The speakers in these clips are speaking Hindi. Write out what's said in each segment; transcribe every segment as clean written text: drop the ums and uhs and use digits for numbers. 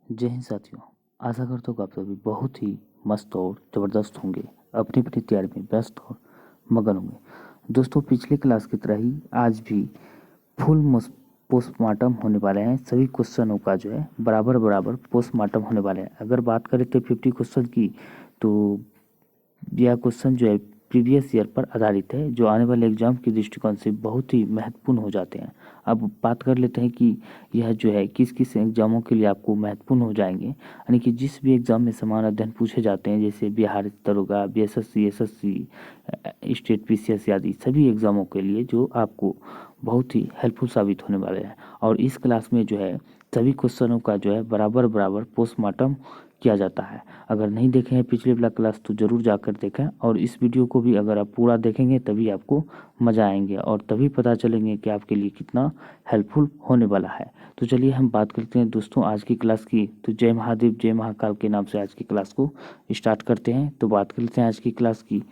जय हिंद साथियों। आशा करता हूँ कि आप सभी बहुत ही मस्त और ज़बरदस्त होंगे, अपनी अपनी तैयारी में व्यस्त और मगन होंगे। दोस्तों, पिछले क्लास की तरह ही आज भी फुल पोस्टमार्टम होने वाले हैं। सभी क्वेश्चनों का जो है बराबर बराबर पोस्टमार्टम होने वाले हैं। अगर बात करें तो 50 क्वेश्चन की, तो यह क्वेश्चन जो है प्रीवियस ईयर पर आधारित है, जो आने वाले एग्जाम के दृष्टिकोण से बहुत ही महत्वपूर्ण हो जाते हैं। अब बात कर लेते हैं कि यह जो है किस किस एग्जामों के लिए आपको महत्वपूर्ण हो जाएंगे, यानी कि जिस भी एग्जाम में समान अध्ययन पूछे जाते हैं, जैसे बिहार दरोगा, बीएसएससी, एसएससी, स्टेट पीसीएस आदि सभी एग्जामों के लिए जो आपको बहुत ही हेल्पफुल साबित होने वाले हैं। और इस क्लास में जो है सभी क्वेश्चनों का जो है बराबर बराबर पोस्टमार्टम किया जाता है। अगर नहीं देखे हैं पिछले वाला क्लास तो ज़रूर जाकर देखें, और इस वीडियो को भी अगर आप पूरा देखेंगे तभी आपको मज़ा आएंगे और तभी पता चलेंगे कि आपके लिए कितना हेल्पफुल होने वाला है। तो चलिए हम बात करते हैं दोस्तों आज की क्लास की। तो जय महादेव जय महाकाल के नाम से आज की क्लास को स्टार्ट करते हैं। तो बात कर लेते हैं आज की क्लास की।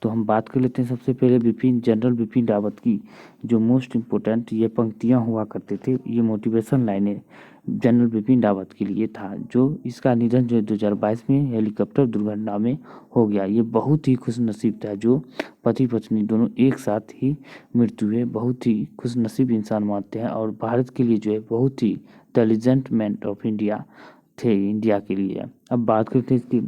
तो हम बात कर लेते हैं सबसे पहले जनरल बिपिन रावत की जो मोस्ट इम्पोर्टेंट ये पंक्तियाँ हुआ करते थे, ये मोटिवेशन लाइनें जनरल बिपिन रावत के लिए था, जो इसका निधन जो 2022 में हेलीकॉप्टर दुर्घटना में हो गया। ये बहुत ही खुशनसीब था, जो पति पत्नी दोनों एक साथ ही मृत्यु हुए। बहुत ही खुशनसीब इंसान मानते हैं और भारत के लिए जो है बहुत ही the legend man of India थे इंडिया के लिए। अब बात करते हैं इसकी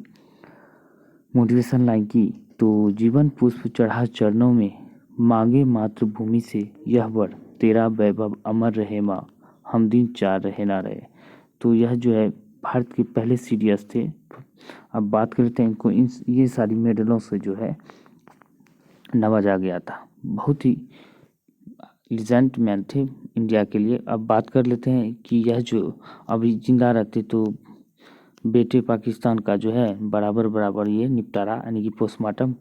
मोटिवेशन लाइन की। तो जीवन पुष्प चढ़ा चरणों में, मांगे मातृभूमि से यह वर, तेरा वैभव अमर रहे माँ, हम दिन चार रहे ना रहे। तो यह जो है भारत के पहले सीडीएस थे। अब बात करते हैं इनको ये सारी मेडलों से जो है नवाजा गया था। बहुत ही लीजेंड मैन थे इंडिया के लिए। अब बात कर लेते हैं कि यह जो अभी जिंदा रहते तो बेटे पाकिस्तान का जो है बराबर बराबर ये निपटारा यानी कि पोस्टमार्टम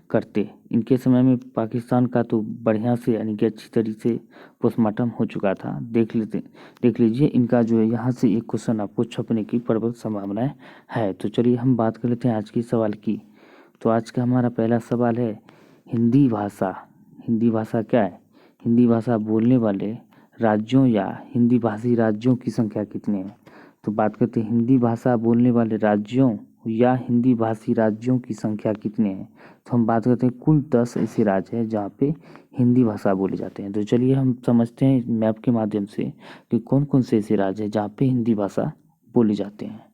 करते। इनके समय में पाकिस्तान का तो बढ़िया से यानी कि अच्छी तरीके से पोस्टमार्टम हो चुका था। देख लीजिए इनका जो है यहाँ से एक क्वेश्चन आपको छपने की प्रबल संभावनाएं है। तो चलिए हम बात कर लेते हैं आज की सवाल की। तो आज का हमारा पहला सवाल है हिंदी भाषा। हिंदी भाषा क्या है? हिंदी भाषा बोलने वाले राज्यों या हिंदी भाषी राज्यों की संख्या कितनी है? तो बात करते हैं हिंदी भाषा बोलने वाले राज्यों या हिंदी भाषी राज्यों की संख्या कितने हैं। तो हम बात करते हैं कुल 10 ऐसे राज्य हैं जहाँ पे हिंदी भाषा बोले जाते हैं। तो चलिए हम समझते हैं मैप के माध्यम से कि कौन कौन से ऐसे राज्य हैं जहाँ पे हिंदी भाषा बोले जाते हैं।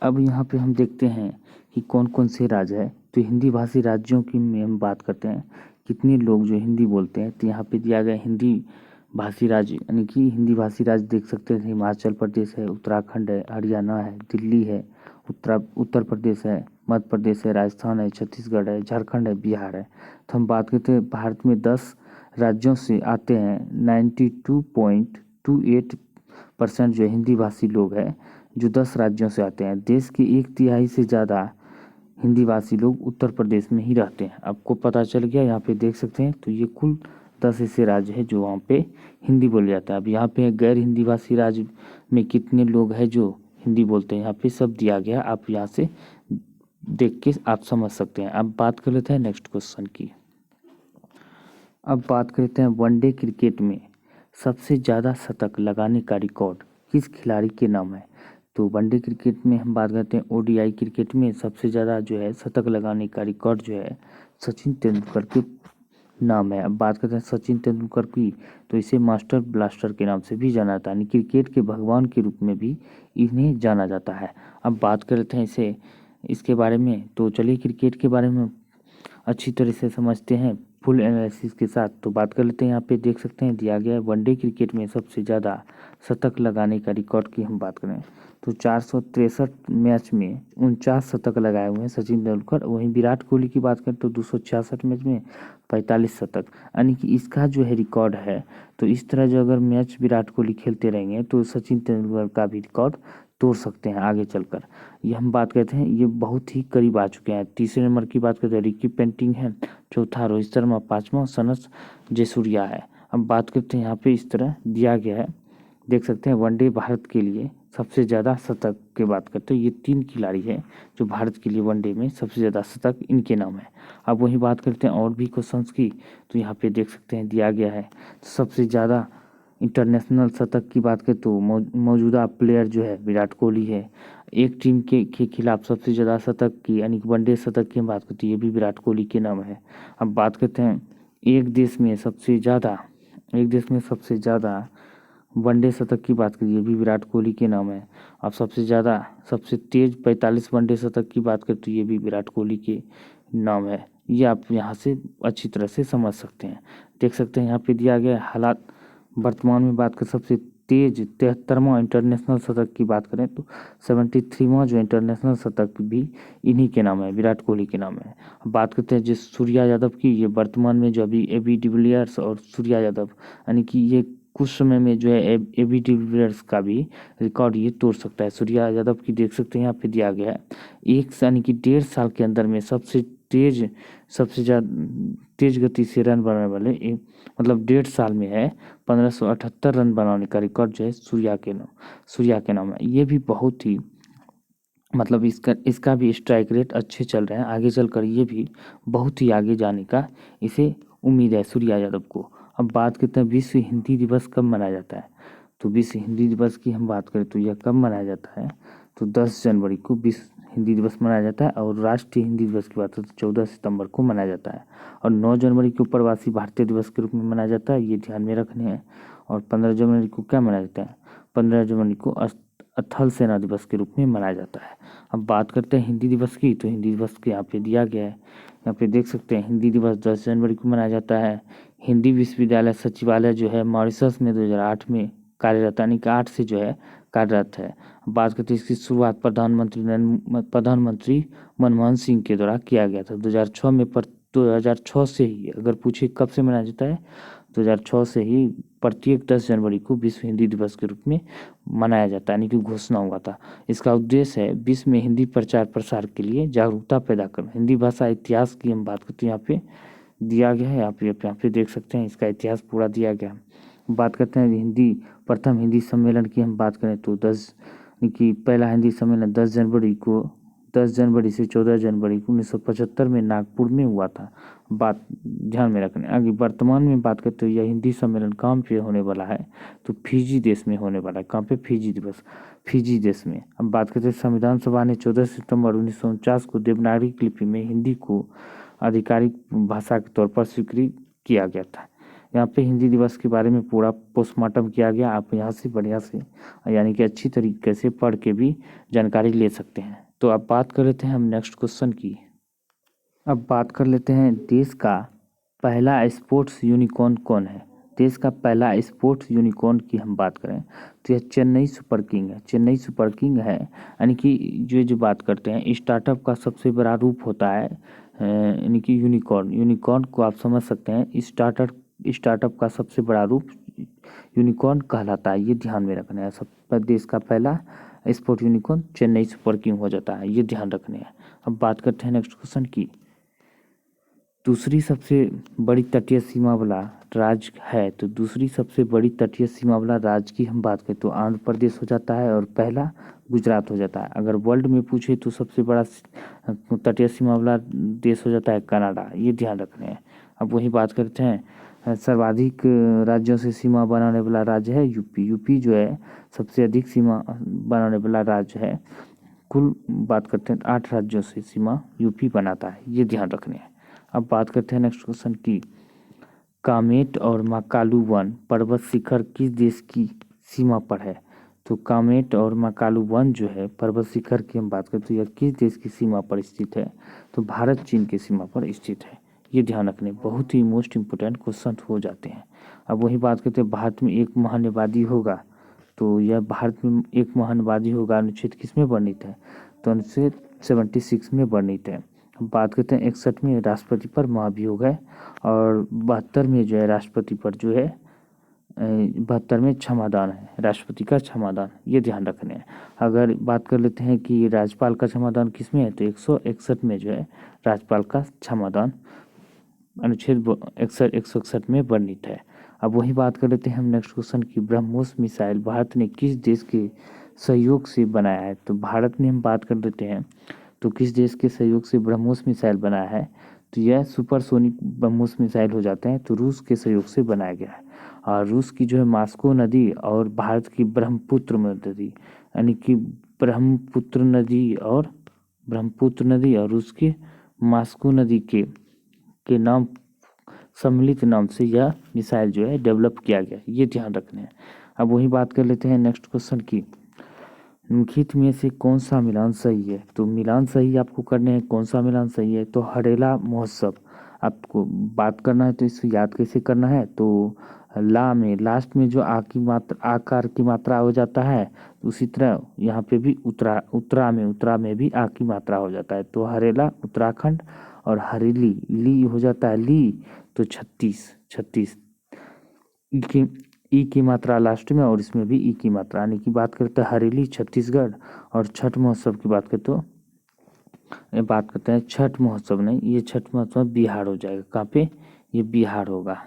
अब यहाँ पे हम देखते हैं कि कौन कौन से राज्य है। तो हिंदी भाषी राज्यों की में हम बात करते हैं कितने लोग जो हिंदी बोलते हैं। तो यहाँ पे दिया गया हिंदी भाषी राज्य यानी कि हिंदी भाषी राज्य देख सकते हैं हिमाचल प्रदेश है, उत्तराखंड है, हरियाणा है, दिल्ली है, उत्तर प्रदेश है, मध्य प्रदेश है, राजस्थान है, छत्तीसगढ़ है, झारखंड है, बिहार है। तो हम बात करते हैं भारत में 10 राज्यों से आते हैं 92.28% जो हिंदी भाषी लोग हैं, जो 10 राज्यों से आते हैं। देश के 1/3 से ज़्यादा हिंदी भाषी लोग उत्तर प्रदेश में ही रहते हैं। आपको पता चल गया, यहाँ पे देख सकते हैं। तो ये कुल 10 ऐसे राज्य है जो वहाँ पे हिंदी बोले जाता है। अब यहाँ पे गैर हिंदी भाषी राज्य में कितने लोग हैं जो हिंदी बोलते हैं, यहाँ पे सब दिया गया। आप यहाँ से देख के आप समझ सकते हैं। अब बात कर लेते हैं नेक्स्ट क्वेश्चन की। अब बात करते हैं वनडे क्रिकेट में सबसे ज़्यादा शतक लगाने का रिकॉर्ड किस खिलाड़ी के नाम है। तो वनडे क्रिकेट में हम बात करते हैं ओडीआई क्रिकेट में सबसे ज़्यादा जो है शतक लगाने का रिकॉर्ड जो है सचिन तेंदुलकर के नाम है। अब बात करते हैं सचिन तेंदुलकर की। तो इसे मास्टर ब्लास्टर के नाम से भी जाना जाता है, यानी क्रिकेट के भगवान के रूप में भी इन्हें जाना जाता है। अब बात करते हैं इसके बारे में। तो चलिए क्रिकेट के बारे में अच्छी तरह से समझते हैं फुल एनालिसिस के साथ। तो बात कर लेते हैं, यहाँ पे देख सकते हैं दिया गया है वनडे क्रिकेट में सबसे ज़्यादा शतक लगाने का रिकॉर्ड की हम बात करें तो 463 मैच में 49 शतक लगाए हुए हैं सचिन तेंदुलकर। वहीं विराट कोहली की बात करें तो 266 मैच में 45 शतक, यानी कि इसका जो है रिकॉर्ड है। तो इस तरह जो अगर मैच विराट कोहली खेलते रहेंगे तो सचिन तेंदुलकर का भी रिकॉर्ड तोड़ सकते हैं आगे चलकर। ये हम बात करते हैं ये बहुत ही करीब आ चुके हैं। तीसरे नंबर की बात करते हैं रिकी पेंटिंग है, चौथा रोहित शर्मा, पाँचवा सनत जयसूर्या है। अब बात करते हैं यहाँ पे इस तरह दिया गया है, देख सकते हैं वनडे भारत के लिए सबसे ज़्यादा शतक की बात करते हैं। ये 3 खिलाड़ी हैं जो भारत के लिए वनडे में सबसे ज़्यादा शतक इनके नाम है। अब वही बात करते हैं और भी क्वेश्चंस की। तो यहाँ पे देख सकते हैं दिया गया है सबसे ज़्यादा इंटरनेशनल शतक की बात करें तो मौजूदा प्लेयर जो है विराट कोहली है। एक टीम के खिलाफ सबसे ज़्यादा शतक की यानी कि वनडे शतक की हम बात करते हैं, ये भी विराट कोहली के नाम है। अब बात करते हैं एक देश में सबसे ज़्यादा वनडे शतक की बात करिए, ये भी विराट कोहली के नाम है। अब सबसे तेज 45 वनडे शतक की बात करें तो ये भी विराट कोहली के नाम है। ये आप यहाँ से अच्छी तरह से समझ सकते हैं। देख सकते हैं यहाँ पे दिया गया है हालात। वर्तमान में बात करें सबसे तेज 73वां इंटरनेशनल शतक की बात करें तो 73वां जो इंटरनेशनल शतक भी इन्हीं के नाम है, विराट कोहली के नाम है। अब बात करते हैं जिस सूर्या यादव की, ये वर्तमान में जो अभी एबी डिविलियर्स और सूर्या यादव यानी कि ये कुछ समय में जो है एबी डिविलियर्स का भी रिकॉर्ड ये तोड़ सकता है। सूर्या यादव की देख सकते हैं यहाँ पे दिया गया है यानी कि 1.5 साल के अंदर में सबसे ज़्यादा तेज गति से रन बनाने वाले मतलब 1.5 साल में है 1578 रन बनाने का रिकॉर्ड जो है सूर्या के नाम है। ये भी बहुत ही मतलब इसका भी स्ट्राइक रेट अच्छे चल रहे हैं। आगे चलकर ये भी बहुत ही आगे जाने का इसे उम्मीद है सूर्या यादव को। अब बात करते हैं विश्व हिंदी दिवस कब मनाया जाता है। तो विश्व हिंदी दिवस की हम बात करें तो यह कब मनाया जाता है, तो 10 जनवरी को विश्व हिंदी दिवस मनाया जाता है। और राष्ट्रीय हिंदी दिवस की बात करें तो 14 सितंबर को मनाया जाता है। और 9 जनवरी को प्रवासी भारतीय दिवस के रूप में मनाया जाता है, ये ध्यान में रखने हैं। और 15 जनवरी को क्या मनाया जाता है, 15 जनवरी को थल सेना दिवस के रूप में मनाया जाता है। अब बात करते हैं हिंदी दिवस की, तो हिंदी दिवस के यहाँ पे दिया गया है, यहाँ पे देख सकते हैं हिंदी दिवस 10 जनवरी को मनाया जाता है। हिंदी विश्वविद्यालय सचिवालय जो है मॉरिशस में 2008 में कार्यरत यानी कि 8 से जो है कार्यरत है। बात करते हैं इसकी शुरुआत प्रधानमंत्री मनमोहन सिंह के द्वारा किया गया था 2006 में। 2006 से ही अगर पूछे कब से मनाया जाता है, 2006 से ही प्रत्येक 10 जनवरी को विश्व हिंदी दिवस के रूप में मनाया जाता है यानी कि घोषणा हुआ था। इसका उद्देश्य है विश्व में हिंदी प्रचार प्रसार के लिए जागरूकता पैदा करना। हिंदी भाषा इतिहास की हम बात करते हैं, यहाँ पे दिया गया है, आप यहाँ पे देख सकते हैं इसका इतिहास पूरा दिया गया है। बात करते हैं प्रथम हिंदी सम्मेलन की हम बात करें तो पहला हिंदी सम्मेलन 10 जनवरी से 14 जनवरी 1975 में नागपुर में हुआ था। बात ध्यान में रखने आगे वर्तमान में बात करते हैं यह हिंदी सम्मेलन कहाँ पे होने वाला है, तो फिजी देश में होने वाला है। कहाँ पे, फिजी देश में। अब बात करते हैं संविधान सभा ने 14 सितंबर 1949 को देवनागरी लिपि में हिंदी को आधिकारिक भाषा के तौर पर स्वीकृत किया गया था। यहाँ पे हिंदी दिवस के बारे में पूरा पोस्टमार्टम किया गया। आप यहाँ से बढ़िया से यानी कि अच्छी तरीके से पढ़ के भी जानकारी ले सकते हैं। तो अब बात कर लेते हैं हम नेक्स्ट क्वेश्चन की। अब बात कर लेते हैं देश का पहला स्पोर्ट्स यूनिकॉर्न कौन है। देश का पहला स्पोर्ट्स यूनिकॉर्न की हम बात करें तो यह चेन्नई सुपर किंग है। चेन्नई सुपर किंग है यानी कि जो बात करते हैं स्टार्टअप का सबसे बड़ा रूप होता है यानी कि यूनिकॉर्न को आप समझ सकते हैं स्टार्टअप का सबसे बड़ा रूप यूनिकॉर्न कहलाता है। ये ध्यान में रखना है। सब देश का पहला sport unicorn Chennai super king हो जाता है, ये ध्यान रखने हैं। अब बात करते हैं नेक्स्ट क्वेश्चन की। दूसरी सबसे बड़ी तटीय सीमा वाला राज्य है, तो दूसरी सबसे बड़ी तटीय सीमा वाला राज्य की हम बात करें तो आंध्र प्रदेश हो जाता है और पहला गुजरात हो जाता है। अगर वर्ल्ड में पूछे तो सबसे बड़ा तटीय सीमा वाला देश हो जाता है कनाडा, ये ध्यान रखने हैं। अब वही बात करते हैं सर्वाधिक राज्यों से सीमा बनाने वाला राज्य है यूपी। यूपी जो है सबसे अधिक सीमा बनाने वाला राज्य है। कुल बात करते हैं 8 राज्यों से सीमा यूपी बनाता है, ये ध्यान रखने हैं। अब बात करते हैं नेक्स्ट क्वेश्चन की। कामेट और माकालू वन पर्वत शिखर किस देश की सीमा पर है। तो कामेट और माकालू वन जो है पर्वत शिखर की हम बात करते हैं तो यह किस देश की सीमा पर स्थित है, तो भारत चीन की सीमा पर स्थित है, ये ध्यान रखने। बहुत ही मोस्ट इम्पोर्टेंट क्वेश्चन हो जाते हैं। अब वही बात करते हैं भारत में एक महानवादी होगा, तो यह भारत में एक महानवादी होगा अनुच्छेद किस में वर्णित है, तो अनुच्छेद 76 में वर्णित है। बात करते हैं 61 में राष्ट्रपति पर महाभियोग है और 72 में जो है राष्ट्रपति पर जो है 72 में क्षमादान है, राष्ट्रपति का क्षमादान, ये ध्यान रखने हैं। अगर बात कर लेते हैं कि राज्यपाल का क्षमादान किस में है, तो 161 में जो है राज्यपाल का क्षमादान अनुच्छेद 161 में वर्णित है। अब वही बात कर लेते हैं हम नेक्स्ट क्वेश्चन की। ब्रह्मोस मिसाइल भारत ने किस देश के सहयोग से बनाया है, तो भारत ने हम बात कर लेते हैं तो किस देश के सहयोग से ब्रह्मोस मिसाइल बनाया है, तो यह सुपरसोनिक ब्रह्मोस मिसाइल हो जाते हैं, तो रूस के सहयोग से बनाया गया है। और रूस की जो है मास्को नदी और भारत की ब्रह्मपुत्र नदी, यानी कि ब्रह्मपुत्र नदी और रूस की मास्को नदी के नाम सम्मिलित नाम से यह मिसाइल जो है डेवलप किया गया, ये ध्यान रखना है। अब वही बात कर लेते हैं नेक्स्ट क्वेश्चन की, निम्नलिखित में से कौन सा मिलान सही है। तो मिलान सही आपको करने हैं, कौन सा मिलान सही है, तो हरेला महोत्सव आपको बात करना है। तो इसे याद कैसे करना है, तो ला में लास्ट में जो आ की मात्रा आकार की मात्रा हो जाता है, उसी तरह यहाँ पे भी उत्तरा में भी आ की मात्रा हो जाता है। तो हरेला उत्तराखंड और हरेली ली हो जाता है ली, तो 36 ई की मात्रा लास्ट में और इसमें भी ई की मात्रा, यानी कि बात करते हैं हरेली छत्तीसगढ़ और छठ महोत्सव की बात करते हो, ये बात करते हैं छठ महोत्सव नहीं, ये छठ महोत्सव बिहार हो जाएगा। कहाँ पे, ये बिहार होगा।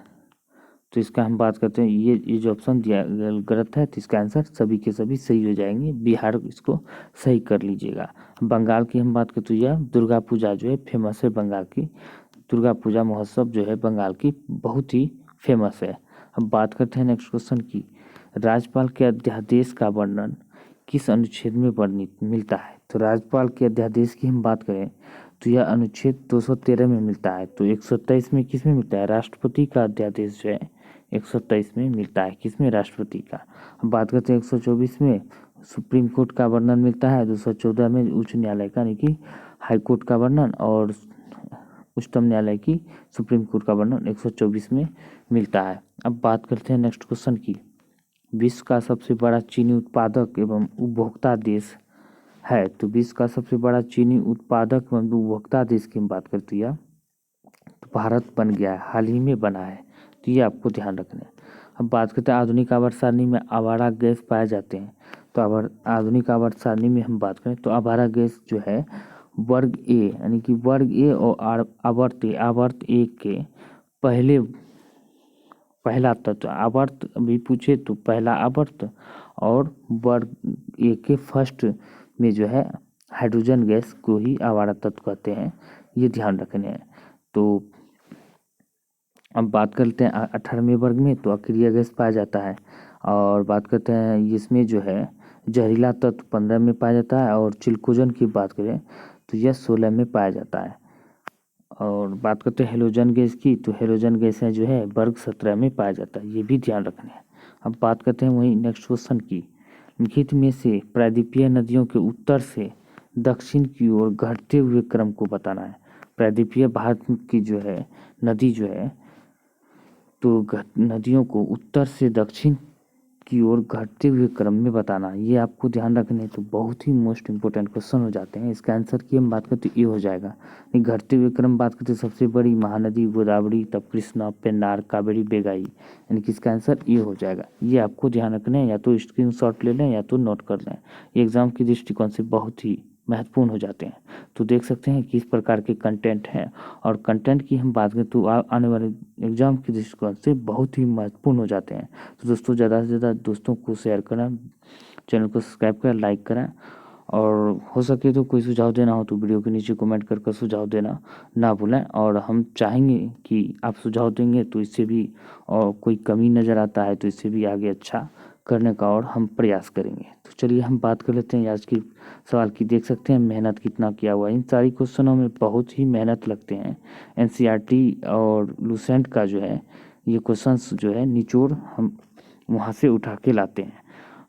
तो इसका हम बात करते हैं, ये जो ऑप्शन दिया गलत है, तो इसका आंसर सभी के सभी सही हो जाएंगे, बिहार इसको सही कर लीजिएगा। बंगाल की हम बात करते तो यह दुर्गा पूजा जो है फेमस है, बंगाल की दुर्गा पूजा महोत्सव जो है बंगाल की बहुत ही फेमस है। अब बात करते हैं नेक्स्ट क्वेश्चन की, राज्यपाल के अध्यादेश का वर्णन किस अनुच्छेद में वर्णित मिलता है। तो राज्यपाल के अध्यादेश की हम बात करें तो यह अनुच्छेद 213 में मिलता है। तो 123 में किस में मिलता है, राष्ट्रपति का अध्यादेश जो है 123 में मिलता है, किसमें, राष्ट्रपति का। अब बात करते हैं 124 में सुप्रीम कोर्ट का वर्णन मिलता है, 214 में उच्च न्यायालय का यानी कि हाई कोर्ट का वर्णन, और उच्चतम न्यायालय की सुप्रीम कोर्ट का वर्णन 124 में मिलता है। अब बात करते हैं नेक्स्ट क्वेश्चन की, विश्व का सबसे बड़ा चीनी उत्पादक एवं उपभोक्ता देश है। तो विश्व का सबसे बड़ा चीनी उत्पादक एवं उपभोक्ता देश की हम बात करते हैं तो भारत बन गया है, हाल ही में बना है, तो ये आपको ध्यान रखना है। अब बात करते हैं आधुनिक आवर्त सारणी में आवारा गैस पाए जाते हैं। तो आधुनिक आवर्त सारणी में हम बात करें तो आवारा गैस जो है वर्ग ए, यानी कि वर्ग ए और आवर्त ए के पहला तत्व, आवर्त अभी पूछे तो पहला आवर्त, और वर्ग ए के फर्स्ट में जो है हाइड्रोजन गैस को ही आवारा तत्व कहते हैं, ये ध्यान रखने हैं। तो अब बात करते हैं 18वें वर्ग में, तो अक्रिय गैस पाया जाता है। और बात करते हैं इसमें जो है जहरीला तत्व 15 में पाया जाता है, और चिलकोजन की बात करें तो यह 16 में पाया जाता है। और बात करते हैं हेलोजन गैस की, तो हेलोजन गैस है जो है वर्ग 17 में पाया जाता है, ये भी ध्यान रखना है। अब बात करते हैं वही नेक्स्ट क्वेश्चन की, निम्नलिखित में से प्रायद्वीपीय नदियों के उत्तर से दक्षिण की ओर घटते हुए क्रम को बताना है। प्रायद्वीपीय भारत की जो है नदी जो है, तो नदियों को उत्तर से दक्षिण की ओर घटते हुए क्रम में बताना, ये आपको ध्यान रखने, तो बहुत ही मोस्ट इंपोर्टेंट क्वेश्चन हो जाते हैं। इसका आंसर की हम बात करते ये हो जाएगा, घटते हुए क्रम बात करते सबसे बड़ी महानदी गोदावरी, तब कृष्णा, पेन्नार, कावेरी, बेगाई, यानी कि इसका आंसर ये हो जाएगा। ये आपको ध्यान रखना है, या तो स्क्रीनशॉट ले लें या तो नोट कर लें, ये एग्जाम के दृष्टिकोण से बहुत ही महत्वपूर्ण हो जाते हैं। तो देख सकते हैं किस प्रकार के कंटेंट हैं, और कंटेंट की हम बात करें तो आने वाले एग्जाम के दृष्टिकोण से बहुत ही महत्वपूर्ण हो जाते हैं। तो दोस्तों ज़्यादा से ज़्यादा दोस्तों को शेयर करें, चैनल को सब्सक्राइब करें, लाइक करें, और हो सके तो कोई सुझाव देना हो तो वीडियो के नीचे कमेंट करके सुझाव देना ना भूलें। और हम चाहेंगे कि आप सुझाव देंगे तो इससे भी और कोई कमी नज़र आता है तो इससे भी आगे अच्छा करने का और हम प्रयास करेंगे। तो चलिए हम बात कर लेते हैं आज की सवाल की। देख सकते हैं मेहनत कितना किया हुआ है, इन सारी क्वेश्चनों में बहुत ही मेहनत लगते हैं। एनसीईआरटी और लूसेंट का जो है ये क्वेश्चंस जो है निचोड़ हम वहाँ से उठा के लाते हैं।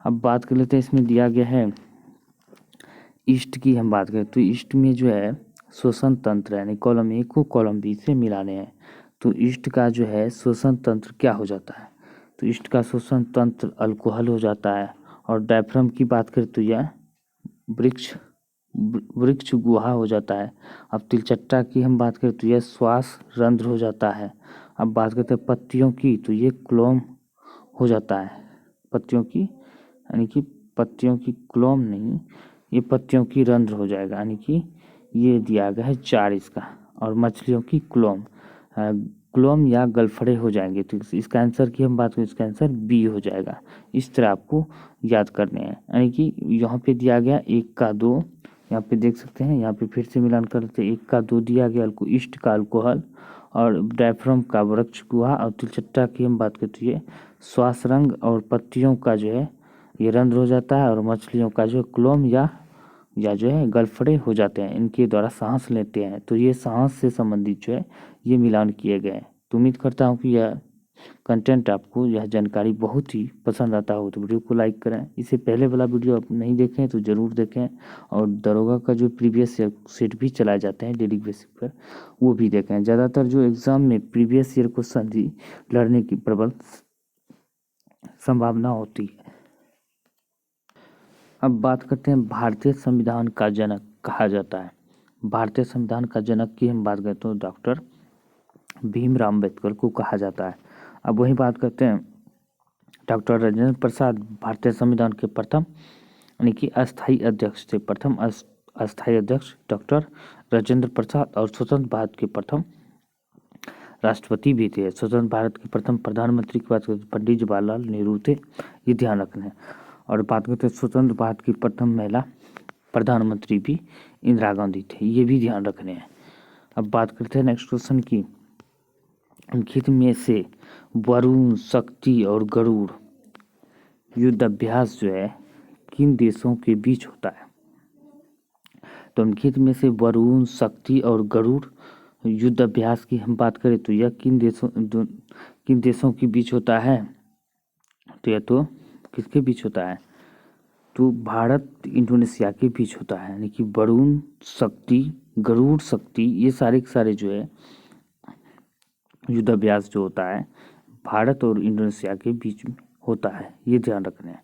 अब बात कर लेते हैं, इसमें दिया गया है ईस्ट की हम बात करें तो ईस्ट में जो है श्वसन तंत्र, यानी कॉलम ए को कॉलम बी से मिलाने हैं। तो ईस्ट का जो है श्वसन तंत्र क्या हो जाता है, तो ईस्ट का श्वसन तंत्र अल्कोहल हो जाता है। और डायफ्राम की बात करें तो यह वृक्ष गुहा हो जाता है। अब तिलचट्टा की हम बात करें तो यह श्वास रंध्र हो जाता है। अब बात करते हैं पत्तियों की, तो ये क्लोम हो जाता है, पत्तियों की, यानी कि पत्तियों की क्लोम नहीं, ये पत्तियों की रंध्र हो जाएगा, यानी कि ये दिया गया है 4 इसका। और मछलियों की क्लोम या गलफड़े हो जाएंगे। तो इसका आंसर की हम बात करें, इसका आंसर बी हो जाएगा। इस तरह आपको याद करने हैं, यानी कि यहाँ पे दिया गया 1 का 2, यहाँ पे देख सकते हैं, यहाँ पे फिर से मिलान करते 1 का 2 दिया गया ईस्ट का अल्कोहल, और डायफ्राम का वृक्ष गुहा, और तिलचट्टा की हम बात करते हैं श्वास रंग और पत्तियों का जो है ये रंध्र हो जाता है, और मछलियों का जो है क्लोम या जो है गलफड़े हो जाते हैं, इनके द्वारा सांस लेते हैं। तो ये सांस से संबंधित जो है ये मिलान किए गए हैं। तो उम्मीद करता हूँ कि यह कंटेंट आपको, यह जानकारी बहुत ही पसंद आता हो तो वीडियो को लाइक करें। इससे पहले वाला वीडियो आप नहीं देखें तो ज़रूर देखें, और दरोगा का जो प्रीवियस ईयर सेट भी चलाए जाते हैं डेली बेसिस पर, वो भी देखें। ज़्यादातर जो एग्ज़ाम में प्रीवियस ईयर क्वेश्चन ही लड़ने की प्रबल संभावना होती है। अब बात करते हैं भारतीय संविधान का जनक कहा जाता है। भारतीय संविधान का जनक की हम बात करते तो डॉक्टर भीमराव अम्बेडकर को कहा जाता है। अब वही बात करते हैं डॉक्टर राजेंद्र प्रसाद भारतीय संविधान के प्रथम यानी कि अस्थायी अध्यक्ष थे। प्रथम अस्थायी अध्यक्ष डॉक्टर राजेंद्र प्रसाद, और स्वतंत्र भारत के प्रथम राष्ट्रपति भी थे। स्वतंत्र भारत के प्रथम प्रधानमंत्री की बात करते पंडित जवाहरलाल नेहरू थे, ये ध्यान रखना है। और बात करते हैं स्वतंत्र भारत की प्रथम महिला प्रधानमंत्री भी इंदिरा गांधी थे, ये भी ध्यान रखने हैं। अब बात करते हैं नेक्स्ट क्वेश्चन की, अंकित में से वरुण, शक्ति और गरुड़ युद्ध अभ्यास जो है किन देशों के बीच होता है? तो अंकित में से वरुण, शक्ति और गरुड़ युद्ध अभ्यास की हम बात करें तो यह किन देशों के बीच होता है? तो यह तो किसके बीच होता है? तो भारत इंडोनेशिया के बीच होता है। यानी कि वरुण शक्ति, गरुड़ शक्ति, ये सारे के सारे जो है युद्ध अभ्यास जो होता है भारत और इंडोनेशिया के बीच में होता है, ये ध्यान रखना है।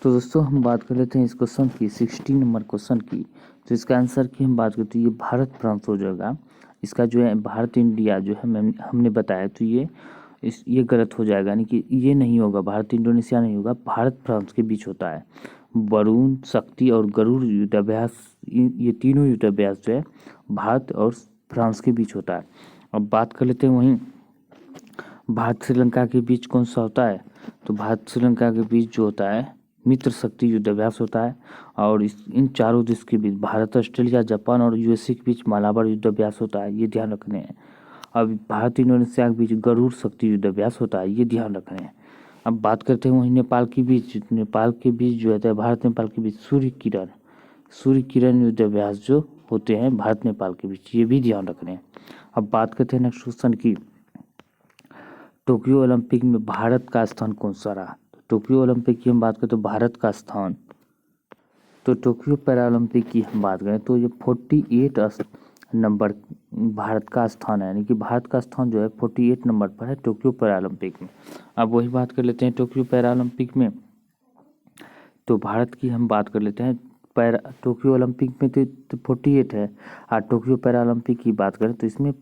तो दोस्तों हम बात कर लेते हैं इस क्वेश्चन की 16 नंबर क्वेश्चन की। तो इसका आंसर की हम बात करते हैं ये भारत फ्रांस हो जाएगा। इसका जो है भारत इंडिया जो है हमने बताया तो ये गलत हो जाएगा, यानी कि ये नहीं होगा, भारत इंडोनेशिया नहीं होगा, भारत फ्रांस के बीच होता है। वरुण, शक्ति और गरुड़ युद्धाभ्यास, ये तीनों युद्धाभ्यास जो है भारत और फ्रांस के बीच होता है। अब बात कर लेते हैं वहीं भारत श्रीलंका के बीच कौन सा होता है? तो भारत श्रीलंका के बीच जो होता है मित्र शक्ति युद्धाभ्यास होता है। और इन चारों देश के बीच भारत, ऑस्ट्रेलिया, जापान और यूएसए के बीच मालाबार युद्धाभ्यास होता है, ये ध्यान रखने हैं। अब भारत इंडोनेशिया के बीच गरुड़ शक्ति युद्धाभ्यास होता है, ये ध्यान रखने हैं। अब बात करते हैं वहीं नेपाल के बीच, नेपाल के बीच जो है भारत नेपाल के बीच सूर्य किरण युद्धाभ्यास जो होते हैं भारत नेपाल के बीच, ये भी ध्यान रखने हैं। अब बात करते हैं नेक्स्ट क्वेश्चन की, टोक्यो ओलंपिक में भारत का स्थान कौन सा रहा? टोक्यो ओलंपिक की हम बात करें तो भारत का स्थान, तो टोक्यो पैरा ओलंपिक की हम बात करें तो ये 48 नंबर भारत का स्थान है। यानी कि भारत का स्थान जो है 48 नंबर पर है टोक्यो पैरा ओलंपिक में। अब वही बात कर लेते हैं टोक्यो पैरा ओलंपिक में, तो भारत की हम बात कर लेते हैं टोक्यो ओलंपिक में तो 48 है, और टोक्यो पैरा ओलंपिक की बात करें तो इसमें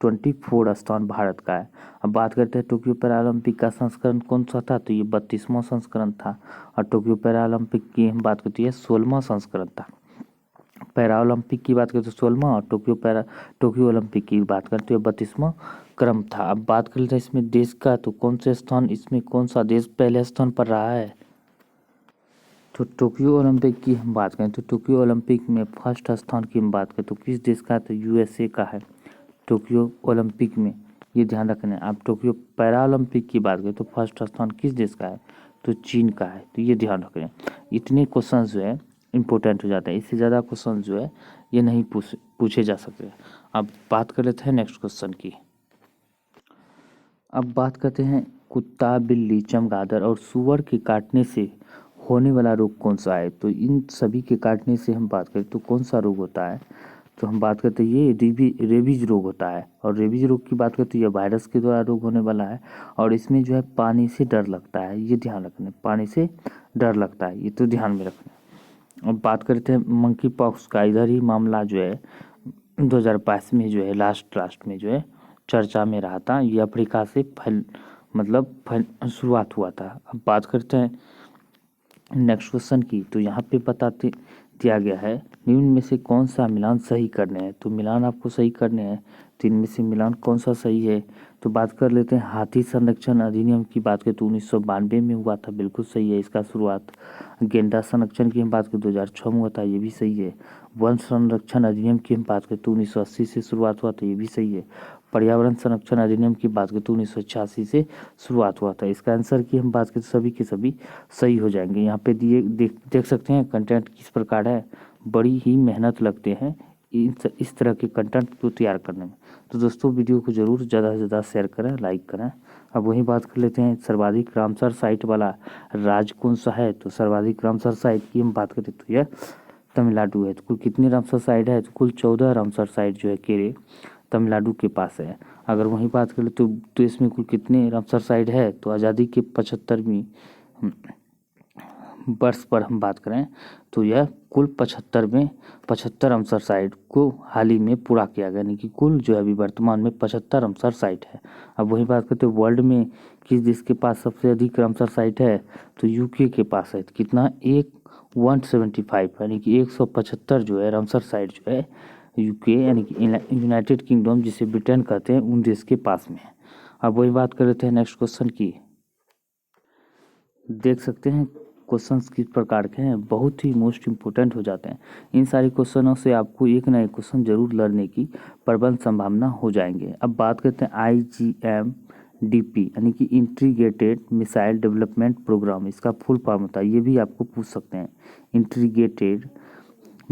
24 स्थान भारत का है। अब बात करते हैं टोक्यो पैरा ओलंपिक का संस्करण कौन सा था? तो ये 32वां संस्करण था। और टोक्यो पैरा ओलंपिक की हम बात करते हैं 16वां संस्करण था। पैरा ओलंपिक की बात करते हैं 16वां, और टोक्यो ओलंपिक की बात करते हैं 32वां क्रम था। अब बात कर लेते हैं इसमें देश का, तो कौन से स्थान, इसमें कौन सा देश पहले स्थान पर रहा है? तो टोक्यो ओलंपिक की हम बात करें तो टोक्यो ओलंपिक में फर्स्ट स्थान की हम बात करें तो किस देश का है? तो यूएसए का है टोक्यो ओलंपिक में, ये ध्यान रखना है। आप टोक्यो पैरा ओलंपिक की बात करें तो फर्स्ट स्थान किस देश का है? तो चीन का है, तो ये ध्यान रखना है। इतने क्वेश्चन जो है इम्पोर्टेंट हो जाता है, इससे ज़्यादा क्वेश्चन जो है ये नहीं पूछे जा सकते। अब बात कर लेते हैं नेक्स्ट क्वेश्चन की। अब बात करते हैं कुत्ता, बिल्ली, चमगादड़ और सूअर के काटने से होने वाला रोग कौन सा है? तो इन सभी के काटने से हम बात करें तो कौन सा रोग होता है? तो हम बात करते हैं ये रेबीज रोग होता है। और रेबीज रोग की बात करते हैं, यह वायरस के द्वारा रोग होने वाला है, और इसमें जो है पानी से डर लगता है, ये ध्यान रखना, पानी से डर लगता है, ये तो ध्यान में रखना। अब बात करते हैं मंकी पॉक्स का, इधर ही मामला जो है 2022 में जो है लास्ट में जो है चर्चा में रहा था। ये अफ्रीका से शुरुआत हुआ था। अब बात करते हैं नेक्स्ट क्वेश्चन की, तो यहाँ पे दिया गया है निम्न में से कौन सा मिलान सही करने हैं। तो मिलान आपको सही करने हैं, तो इनमें से मिलान कौन सा सही है। तो बात कर लेते हैं हाथी संरक्षण अधिनियम की बात करें तो 1992 में हुआ था, बिल्कुल सही है इसका शुरुआत। गेंडा संरक्षण की हम बात करें 2006 में हुआ था, ये भी सही है। वन संरक्षण अधिनियम की हम बात करें तो 1980 से शुरुआत हुआ था, ये भी सही है। पर्यावरण संरक्षण अधिनियम की बात करें तो 1986 से शुरुआत हुआ था। इसका आंसर की हम बात करें तो सभी के सभी सही हो जाएंगे। यहाँ पे दिए देख सकते हैं कंटेंट किस प्रकार है, बड़ी ही मेहनत लगते हैं इस तरह के कंटेंट को तैयार करने में। तो दोस्तों वीडियो को ज़रूर ज़्यादा से ज़्यादा शेयर करें, लाइक करें। अब वही बात कर लेते हैं सर्वाधिक रामसर साइट वाला राज्य कौन सा है। तो सर्वाधिक रामसर साइट की हम बात करें तो यह तमिलनाडु है। तो कुल कितनी रामसर साइट है, तो कुल 14 रामसर साइट जो है केरे तमिलनाडु के पास है। अगर वहीं बात करें तो इसमें कुल कितने रामसर साइट है, तो आज़ादी के 75वीं वर्ष पर हम बात करें तो यह कुल 75 रामसर साइट को हाल ही में पूरा किया गया, यानी कि कुल जो है अभी वर्तमान में 75 रामसर साइट है। अब वही बात करते हैं वर्ल्ड में किस देश के पास सबसे अधिक रामसर साइट है, तो यूके के पास है। कितना, 175, यानी कि 175 जो है रामसर साइट जो है यूके यानी कि यूनाइटेड किंगडम जिसे ब्रिटेन कहते हैं उन देश के पास में है। अब वही बात कर लेते हैं नेक्स्ट क्वेश्चन की। देख सकते हैं क्वेश्चंस किस प्रकार के हैं, बहुत ही मोस्ट इम्पोर्टेंट हो जाते हैं। इन सारे क्वेश्चनों से आपको एक ना एक क्वेश्चन जरूर लड़ने की प्रबल संभावना हो जाएंगे। अब बात करते हैं IGMDP यानी कि इंटीग्रेटेड मिसाइल डेवलपमेंट प्रोग्राम, इसका फुल फॉर्म होता है, ये भी आपको पूछ सकते हैं। इंटीग्रेटेड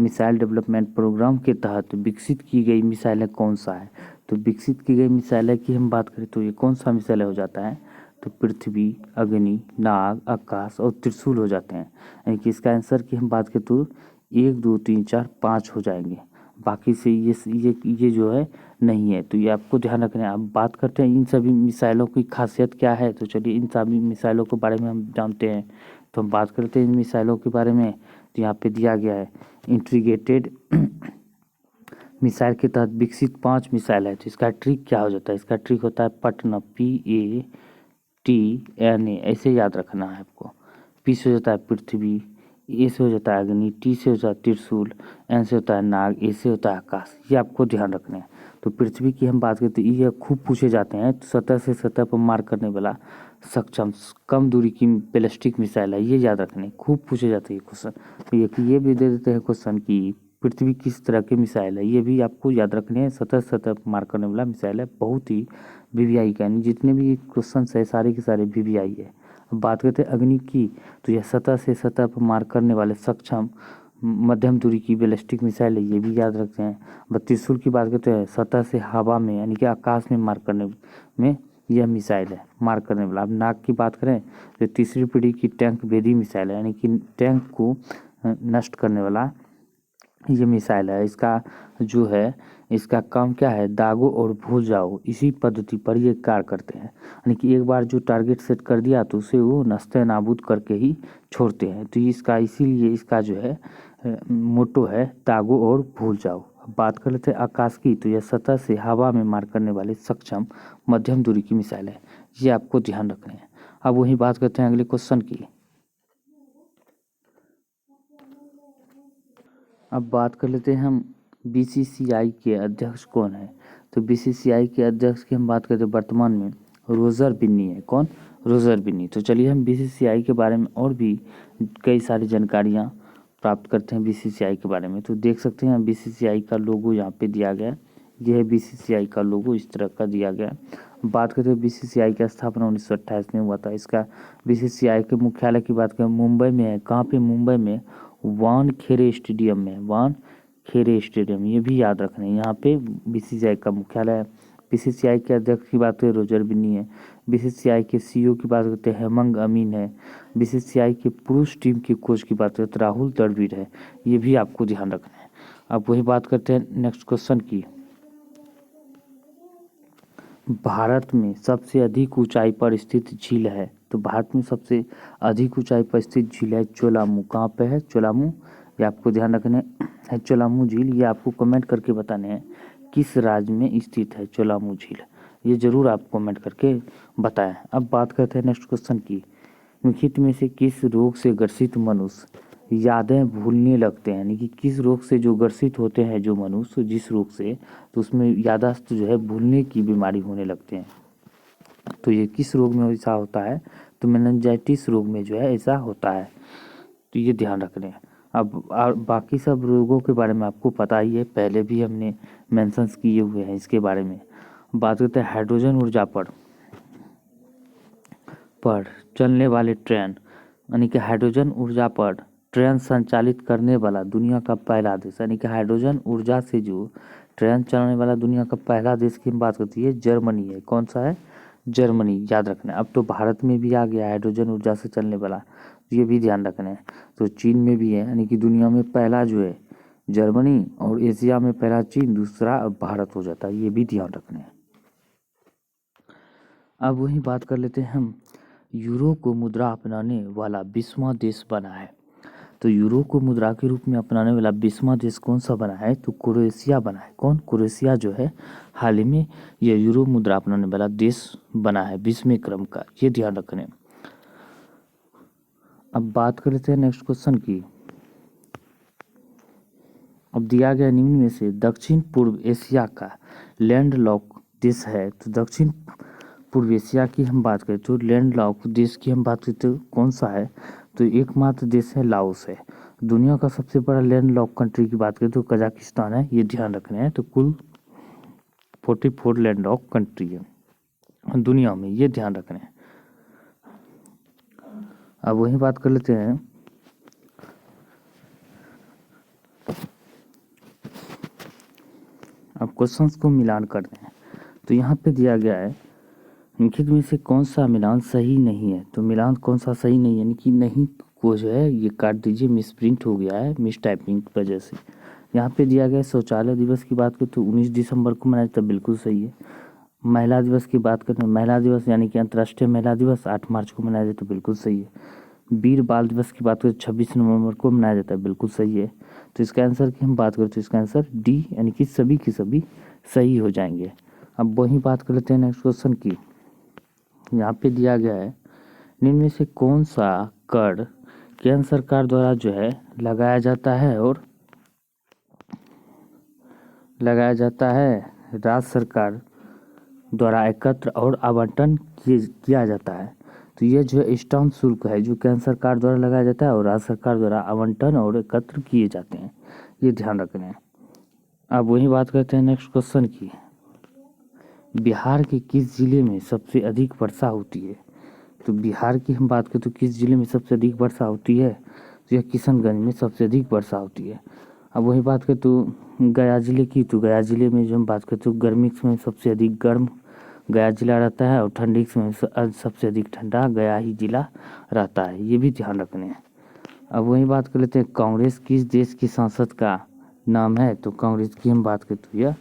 मिसाइल डेवलपमेंट प्रोग्राम के तहत विकसित की गई मिसाइलें कौन सा है। तो विकसित की गई मिसाइलें की हम बात करें तो ये कौन सा मिसाइल हो जाता है, तो पृथ्वी, अग्नि, नाग, आकाश और त्रिशूल हो जाते हैं। यानी कि इसका आंसर की हम बात करें तो 1 2 3 4 5 हो जाएंगे, बाकी से ये जो है नहीं है, तो ये आपको ध्यान रखना है। अब बात करते हैं इन सभी मिसाइलों की खासियत क्या है, तो चलिए इन सभी मिसाइलों के बारे में हम जानते हैं। तो हम बात करते हैं इन मिसाइलों के बारे में, तो यहाँ पे दिया गया है इंटीग्रेटेड मिसाइल के तहत विकसित 5 मिसाइल है। तो इसका ट्रिक क्या हो जाता है, इसका ट्रिक होता है पटना, PATNA, ऐसे याद रखना है आपको। P से हो जाता है पृथ्वी, A से हो जाता है अग्नि, T से हो जाता है त्रिशूल, N से होता है नाग, A से होता है आकाश, ये आपको ध्यान रखना है। तो पृथ्वी की हम बात करते हैं, ये खूब पूछे जाते हैं। तो सतह से सतह पर मार करने वाला सक्षम कम दूरी की बैलिस्टिक मिसाइल है, ये याद रखने, खूब पूछे जाते हैं क्वेश्चन। तो ये भी दे देते हैं क्वेश्चन की पृथ्वी किस तरह के मिसाइल है, ये भी आपको याद रखने हैं। सतह सतह पर मार करने वाला मिसाइल है, बहुत ही VVI का, यानी जितने भी क्वेश्चन है सारे के सारे VVI है। अब बात करते हैं अग्नि की, तो यह सतह से सतह पर मार करने वाले सक्षम मध्यम दूरी की बैलिस्टिक मिसाइल है, ये भी याद रखते हैं। त्रिशूल की बात करते हैं सतह से हवा में यानी कि आकाश में मार करने में यह मिसाइल है, मार करने वाला। अब नाग की बात करें तो तीसरी पीढ़ी की टैंक भेदी मिसाइल है, यानी कि टैंक को नष्ट करने वाला ये मिसाइल है। इसका जो है इसका काम क्या है, दागो और भूल जाओ इसी पद्धति पर ये कार्य करते हैं, यानी कि एक बार जो टारगेट सेट कर दिया तो उसे वो नस्ते नाबूद करके ही छोड़ते हैं। तो इसका इसीलिए इसका जो है मोटो है दागो और भूल जाओ। अब बात कर लेते हैं आकाश की, तो यह सतह से हवा में मार करने वाले सक्षम मध्यम दूरी की मिसाइल है, ये आपको ध्यान रखना है। अब वही बात करते हैं अगले क्वेश्चन की। अब बात कर लेते हैं हम BCCI के अध्यक्ष कौन है। तो BCCI के अध्यक्ष की हम बात करते हैं वर्तमान में रोजर बिन्नी है। कौन, रोजर बिन्नी। तो चलिए हम BCCI के बारे में और भी कई सारी जानकारियाँ प्राप्त करते हैं BCCI के बारे में। तो देख सकते हैं BCCI का लोगो यहाँ पे दिया गया है, यह है BCCI का लोगो, इस तरह का दिया गया है। बात करते हैं BCCI की स्थापना 1928 में हुआ था। इसका BCCI के मुख्यालय की बात करें मुंबई में है। कहाँ पे, मुंबई में वानखेड़े स्टेडियम में, वानखेड़े स्टेडियम, ये भी याद रखना है, यहाँ पे BCCI का मुख्यालय है। BCCI के अध्यक्ष की बात करें रोजर बिन्नी है। BCCI के CEO की बात करते हैं हेमंग अमीन है। BCCI के पुरुष टीम के कोच की बात करते हैं राहुल द्रविड़ है, ये भी आपको ध्यान रखना है। अब वही बात करते हैं नेक्स्ट क्वेश्चन की। भारत में सबसे अधिक ऊंचाई पर स्थित झील है। तो भारत में सबसे अधिक ऊंचाई पर स्थित झील है चोलामू। कहाँ पे है, चोलामू, ये आपको ध्यान रखना है। चोलामू झील, ये आपको कमेंट करके बताने हैं किस राज्य में स्थित है चोलामू झील, ये जरूर आप कमेंट करके बताएं। अब बात करते हैं नेक्स्ट क्वेश्चन की। निम्नलिखित में से किस रोग से ग्रसित मनुष्य यादें भूलने लगते हैं, यानी कि किस रोग से जो ग्रसित होते हैं जो मनुष्य जिस रोग से, तो उसमें याददाश्त जो है भूलने की बीमारी होने लगते हैं। तो ये किस रोग में ऐसा होता है, तो मेनिंजाइटिस रोग में जो है ऐसा होता है, तो ये ध्यान रख लें। अब बाकी सब रोगों के बारे में आपको पता ही है, पहले भी हमने मेंशंस किए हुए हैं इसके बारे में। बात करते हैं हाइड्रोजन ऊर्जा पर चलने वाले ट्रेन, यानी कि हाइड्रोजन ऊर्जा पर ट्रेन संचालित करने वाला दुनिया का पहला देश, यानी कि हाइड्रोजन ऊर्जा से जो ट्रेन चलाने वाला दुनिया का पहला देश की हम बात करती है जर्मनी है। कौन सा है? जर्मनी, याद रखना है। अब तो भारत में भी आ गया हाइड्रोजन ऊर्जा से चलने वाला, तो ये भी ध्यान रखना है। तो चीन में भी है, यानी कि दुनिया में पहला जो है जर्मनी, और एशिया में पहला चीन, दूसरा अब भारत हो जाता है, ये भी ध्यान रखना है। अब वही बात कर लेते हैं हम, यूरो को मुद्रा अपनाने वाला 20वां देश बना है। तो यूरो को मुद्रा के रूप में अपनाने वाला 20वां देश कौन सा बना है? तो क्रोएशिया बना है। कौन? क्रोएशिया जो है हाल ही में यह यूरो मुद्रा अपनाने वाला देश बना है 20वें क्रम का, ये ध्यान रखने। अब बात कर लेते हैं नेक्स्ट क्वेश्चन की। अब दिया गया निम्न में से दक्षिण पूर्व एशिया का लैंडलॉक देश है। तो दक्षिण पूर्व एशिया की हम बात करें तो लैंडलॉक देश की हम बात करें तो कौन सा है? तो एकमात्र देश है लाओस है। दुनिया का सबसे बड़ा लैंडलॉक कंट्री की बात करें तो कजाकिस्तान है, ये ध्यान रखना है। तो कुल 44 लैंडलॉक कंट्री है दुनिया में, ये ध्यान रखना है। अब वही बात कर लेते हैं, अब क्वेश्चंस को मिलान करते हैं। तो यहाँ पे दिया गया है निम्नलिखित में से कौन सा मिलान सही नहीं है? तो मिलान कौन सा सही नहीं है, यानी कि नहीं को जो है ये काट दीजिए, मिस प्रिंट हो गया है मिस टाइपिंग की वजह से। यहाँ पे दिया गया शौचालय दिवस की बात करें तो 19 दिसंबर को मनाया जाता है, बिल्कुल सही है। महिला दिवस की बात करें, महिला दिवस यानी कि अंतर्राष्ट्रीय महिला दिवस 8 मार्च को मनाया जाता है, बिल्कुल सही है। वीर बाल दिवस की बात करें 26 नवंबर को मनाया जाता है, बिल्कुल सही है। तो इसका आंसर की हम बात करें तो इसका आंसर डी, यानी कि सभी की सभी सही हो जाएंगे। अब वही बात कर लेते हैं नेक्स्ट क्वेश्चन की। यहाँ पे दिया गया है निम्न में से कौन सा कर केंद्र सरकार द्वारा जो है लगाया जाता है और राज्य सरकार द्वारा एकत्र और आवंटन किया जाता है। तो ये जो है स्टाम्प शुल्क है जो केंद्र सरकार द्वारा लगाया जाता है और राज्य सरकार द्वारा आवंटन और एकत्र किए जाते हैं, ये ध्यान रखना है। अब वही बात करते हैं नेक्स्ट क्वेश्चन की। बिहार के किस जिले में सबसे अधिक वर्षा होती है? तो बिहार की हम बात करें तो किस जिले में सबसे अधिक वर्षा होती है? तो यह किशनगंज में सबसे अधिक वर्षा होती है। अब वही बात करें तो गया जिले की, तो गया जिले में जो हम बात करें तो गर्मी के समय सबसे अधिक गर्म गया जिला रहता है और ठंडी के समय सबसे अधिक ठंडा गया ही जिला रहता है, ये भी ध्यान रखने हैं। अब वही बात कर लेते हैं कांग्रेस किस देश की संसद का नाम है? तो कांग्रेस की हम बात करें तो यह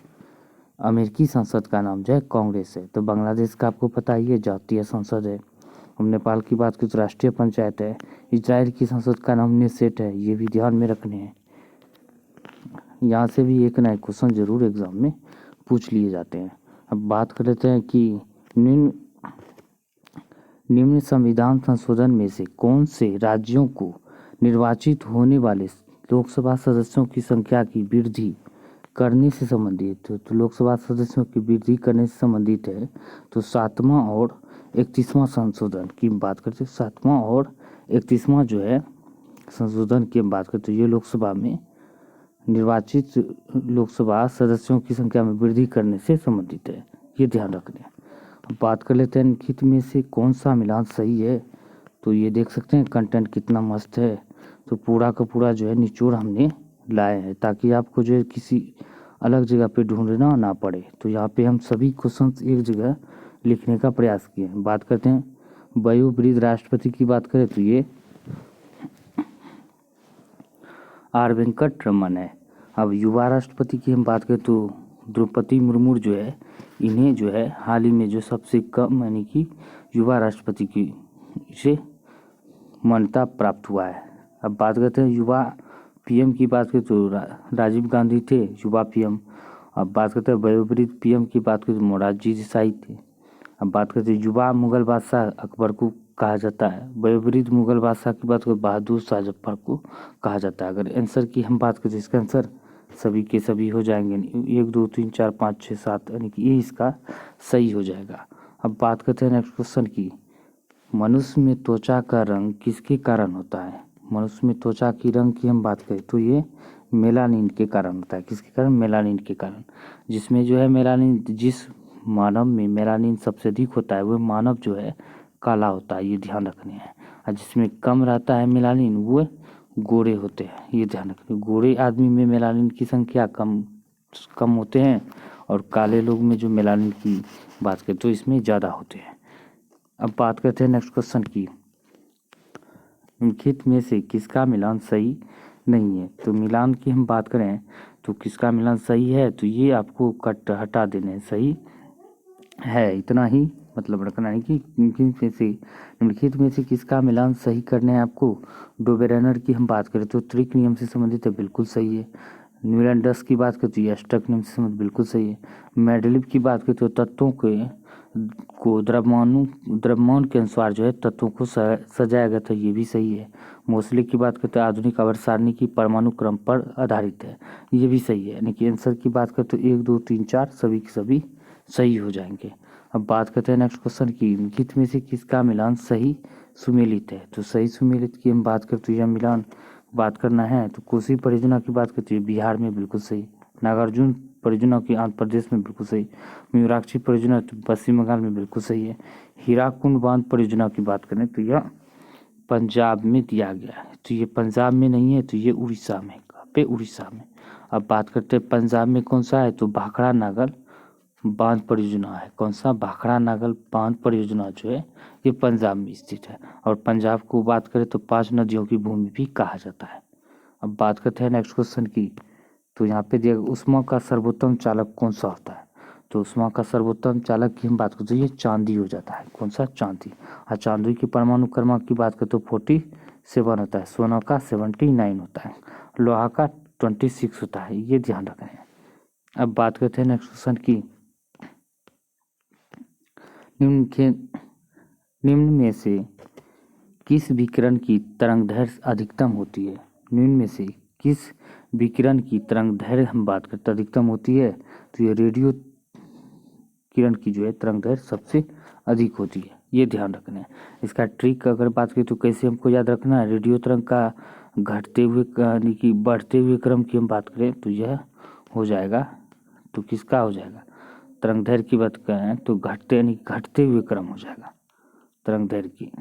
अमेरिकी संसद का नाम जो है कांग्रेस है। तो बांग्लादेश का आपको पता ही है जातीय संसद है। हम नेपाल की बात करें तो राष्ट्रीय पंचायत है। इजराइल की संसद का नाम नेसेट है, ये भी ध्यान में रखने हैं। यहाँ से भी एक नए क्वेश्चन जरूर एग्जाम में पूछ लिए जाते हैं। अब बात कर लेते हैं कि निम्न संविधान संशोधन में से कौन से राज्यों को निर्वाचित होने वाले लोकसभा सदस्यों की संख्या की वृद्धि करने से संबंधित? तो लोकसभा सदस्यों की वृद्धि करने से संबंधित है। तो 7वां और 31वां संशोधन की बात करते हैं। 7वां और 31वां जो है संशोधन की बात करते हैं, ये लोकसभा में निर्वाचित लोकसभा सदस्यों की संख्या में वृद्धि करने से संबंधित है, ये ध्यान रखना है। अब बात कर लेते हैं निम्नलिखित में से कौन सा मिलान सही है? तो ये देख सकते हैं कंटेंट कितना मस्त है। तो पूरा का पूरा जो है निचोड़ हमने लाए हैं ताकि आपको जो है किसी अलग जगह पे ढूंढना ना पड़े। तो यहाँ पे हम सभी क्वेश्चंस एक जगह लिखने का प्रयास किए हैं। बात करते हैं वयोवृद्ध राष्ट्रपति की बात करें तो ये आर वेंकट रमन है। अब युवा राष्ट्रपति की हम बात करें तो द्रौपदी मुर्मू जो है, इन्हें जो है हाल ही में जो सबसे कम यानी कि युवा राष्ट्रपति की से मान्यता प्राप्त हुआ है। अब बात करते हैं युवा पीएम की बात करें तो राजीव गांधी थे युवा पीएम। अब बात करते हैं वयोवृद्ध पीएम की बात करें तो मोरारजी देसाई थे। अब बात करते हैं युवा मुगल बादशाह अकबर को कहा जाता है। वयोवृद्ध मुगल बादशाह की बात करें बहादुर शाह जफर को कहा जाता है। अगर आंसर की हम बात करें तो इसका आंसर सभी के सभी हो जाएंगे, 1 2 3 4 5 6 7, यानी कि ये इसका सही हो जाएगा। अब बात करते हैं नेक्स्ट क्वेश्चन की, मनुष्य में त्वचा का रंग किसके कारण होता है? मनुष्य में त्वचा की रंग की हम बात करें तो ये मेलानिन के कारण होता है। किसके कारण? मेलानिन के कारण। जिसमें जो है मेलानिन, जिस मानव में मेलानिन सबसे अधिक होता है वो मानव जो है काला होता है, ये ध्यान रखने हैं। और जिसमें कम रहता है मेलानिन वो गोरे होते हैं, ये ध्यान रखने। गोरे आदमी में मेलानिन की संख्या कम कम होते हैं और काले लोग में जो मेलानिन की बात करें तो इसमें ज़्यादा होते हैं। अब बात करते हैं नेक्स्ट क्वेश्चन की, निम्नलिखित में से किसका मिलान सही नहीं है? तो मिलान की हम बात करें तो किसका मिलान सही है, तो ये आपको कट हटा देने सही है, इतना ही मतलब रखना है कि निम्नलिखित में से किसका मिलान सही करना है आपको। डोबेरेनर की हम बात करें तो त्रिक नियम से संबंधित है, बिल्कुल सही है। न्यूलैंडस की बात करें तो ये अष्टक नियम से संबंधित, बिल्कुल सही है। मेंडेलीव की बात करें तो तत्वों को द्रव्यमान के अनुसार जो है तत्वों को सजाया गया था, ये भी सही है। मोस्ले की बात करते हैं आधुनिक आवर्त सारणी की परमाणु क्रम पर आधारित है, ये भी सही है। यानी कि आंसर की बात करते तो 1 2 3 4 सभी के सभी सही हो जाएंगे। अब बात करते हैं नेक्स्ट क्वेश्चन की, निम्नलिखित में से किसका मिलान सही सुमेलित है? तो सही सुमेलित की हम बात करते तो यह मिलान बात करना है तो कोसी परियोजना की बात करते हैं बिहार में, बिल्कुल सही। नागार्जुन परियोजना की आंध्र प्रदेश में, बिल्कुल सही। मयूराक्षी परियोजना तो पश्चिम बंगाल में, बिल्कुल सही है। हीराकुंड बांध परियोजना की बात करें तो यह पंजाब में दिया गया है, तो ये पंजाब में नहीं है, तो ये उड़ीसा में। कहाँ पे? उड़ीसा में। अब बात करते हैं पंजाब में कौन सा है, तो भाखड़ा नागल बांध परियोजना है। कौन सा? भाखड़ा नागल बांध परियोजना जो है ये पंजाब में स्थित है। और पंजाब को बात करें तो 5 नदियों की भूमि भी कहा जाता है। अब बात करते हैं नेक्स्ट क्वेश्चन की, तो यहाँ पे दिया ऊष्मा का सर्वोत्तम चालक कौन सा होता है? तो ऊष्मा का सर्वोत्तम चालक की हम बात करते हैं, ये चांदी हो जाता है। कौन सा? चांदी। और चांदी की परमाणु क्रमांक की बात करें तो 47 होता है, सोना का 79 होता है, लोहा का 26 होता है, ये ध्यान रखें। अब बात करते हैं नेक्स्ट क्वेश्चन की, निम्न में से किस विकिरण की तरंगदैर्घ्य अधिकतम होती है? निम्न में से किस विकिरण की तरंगदैर्घ्य हम बात करते अधिकतम होती है, तो ये रेडियो किरण की जो है तरंगदैर्घ्य सबसे अधिक होती है, ये ध्यान रखना है। इसका ट्रिक अगर बात करें तो कैसे हमको याद रखना है, रेडियो तरंग का घटते हुए यानी कि बढ़ते हुए क्रम की हम बात करें तो यह हो जाएगा, तो किसका हो जाएगा? तरंगदैर्घ्य की बात करें तो घटते यानी घटते हुए क्रम हो जाएगा तरंगदैर्घ्य की।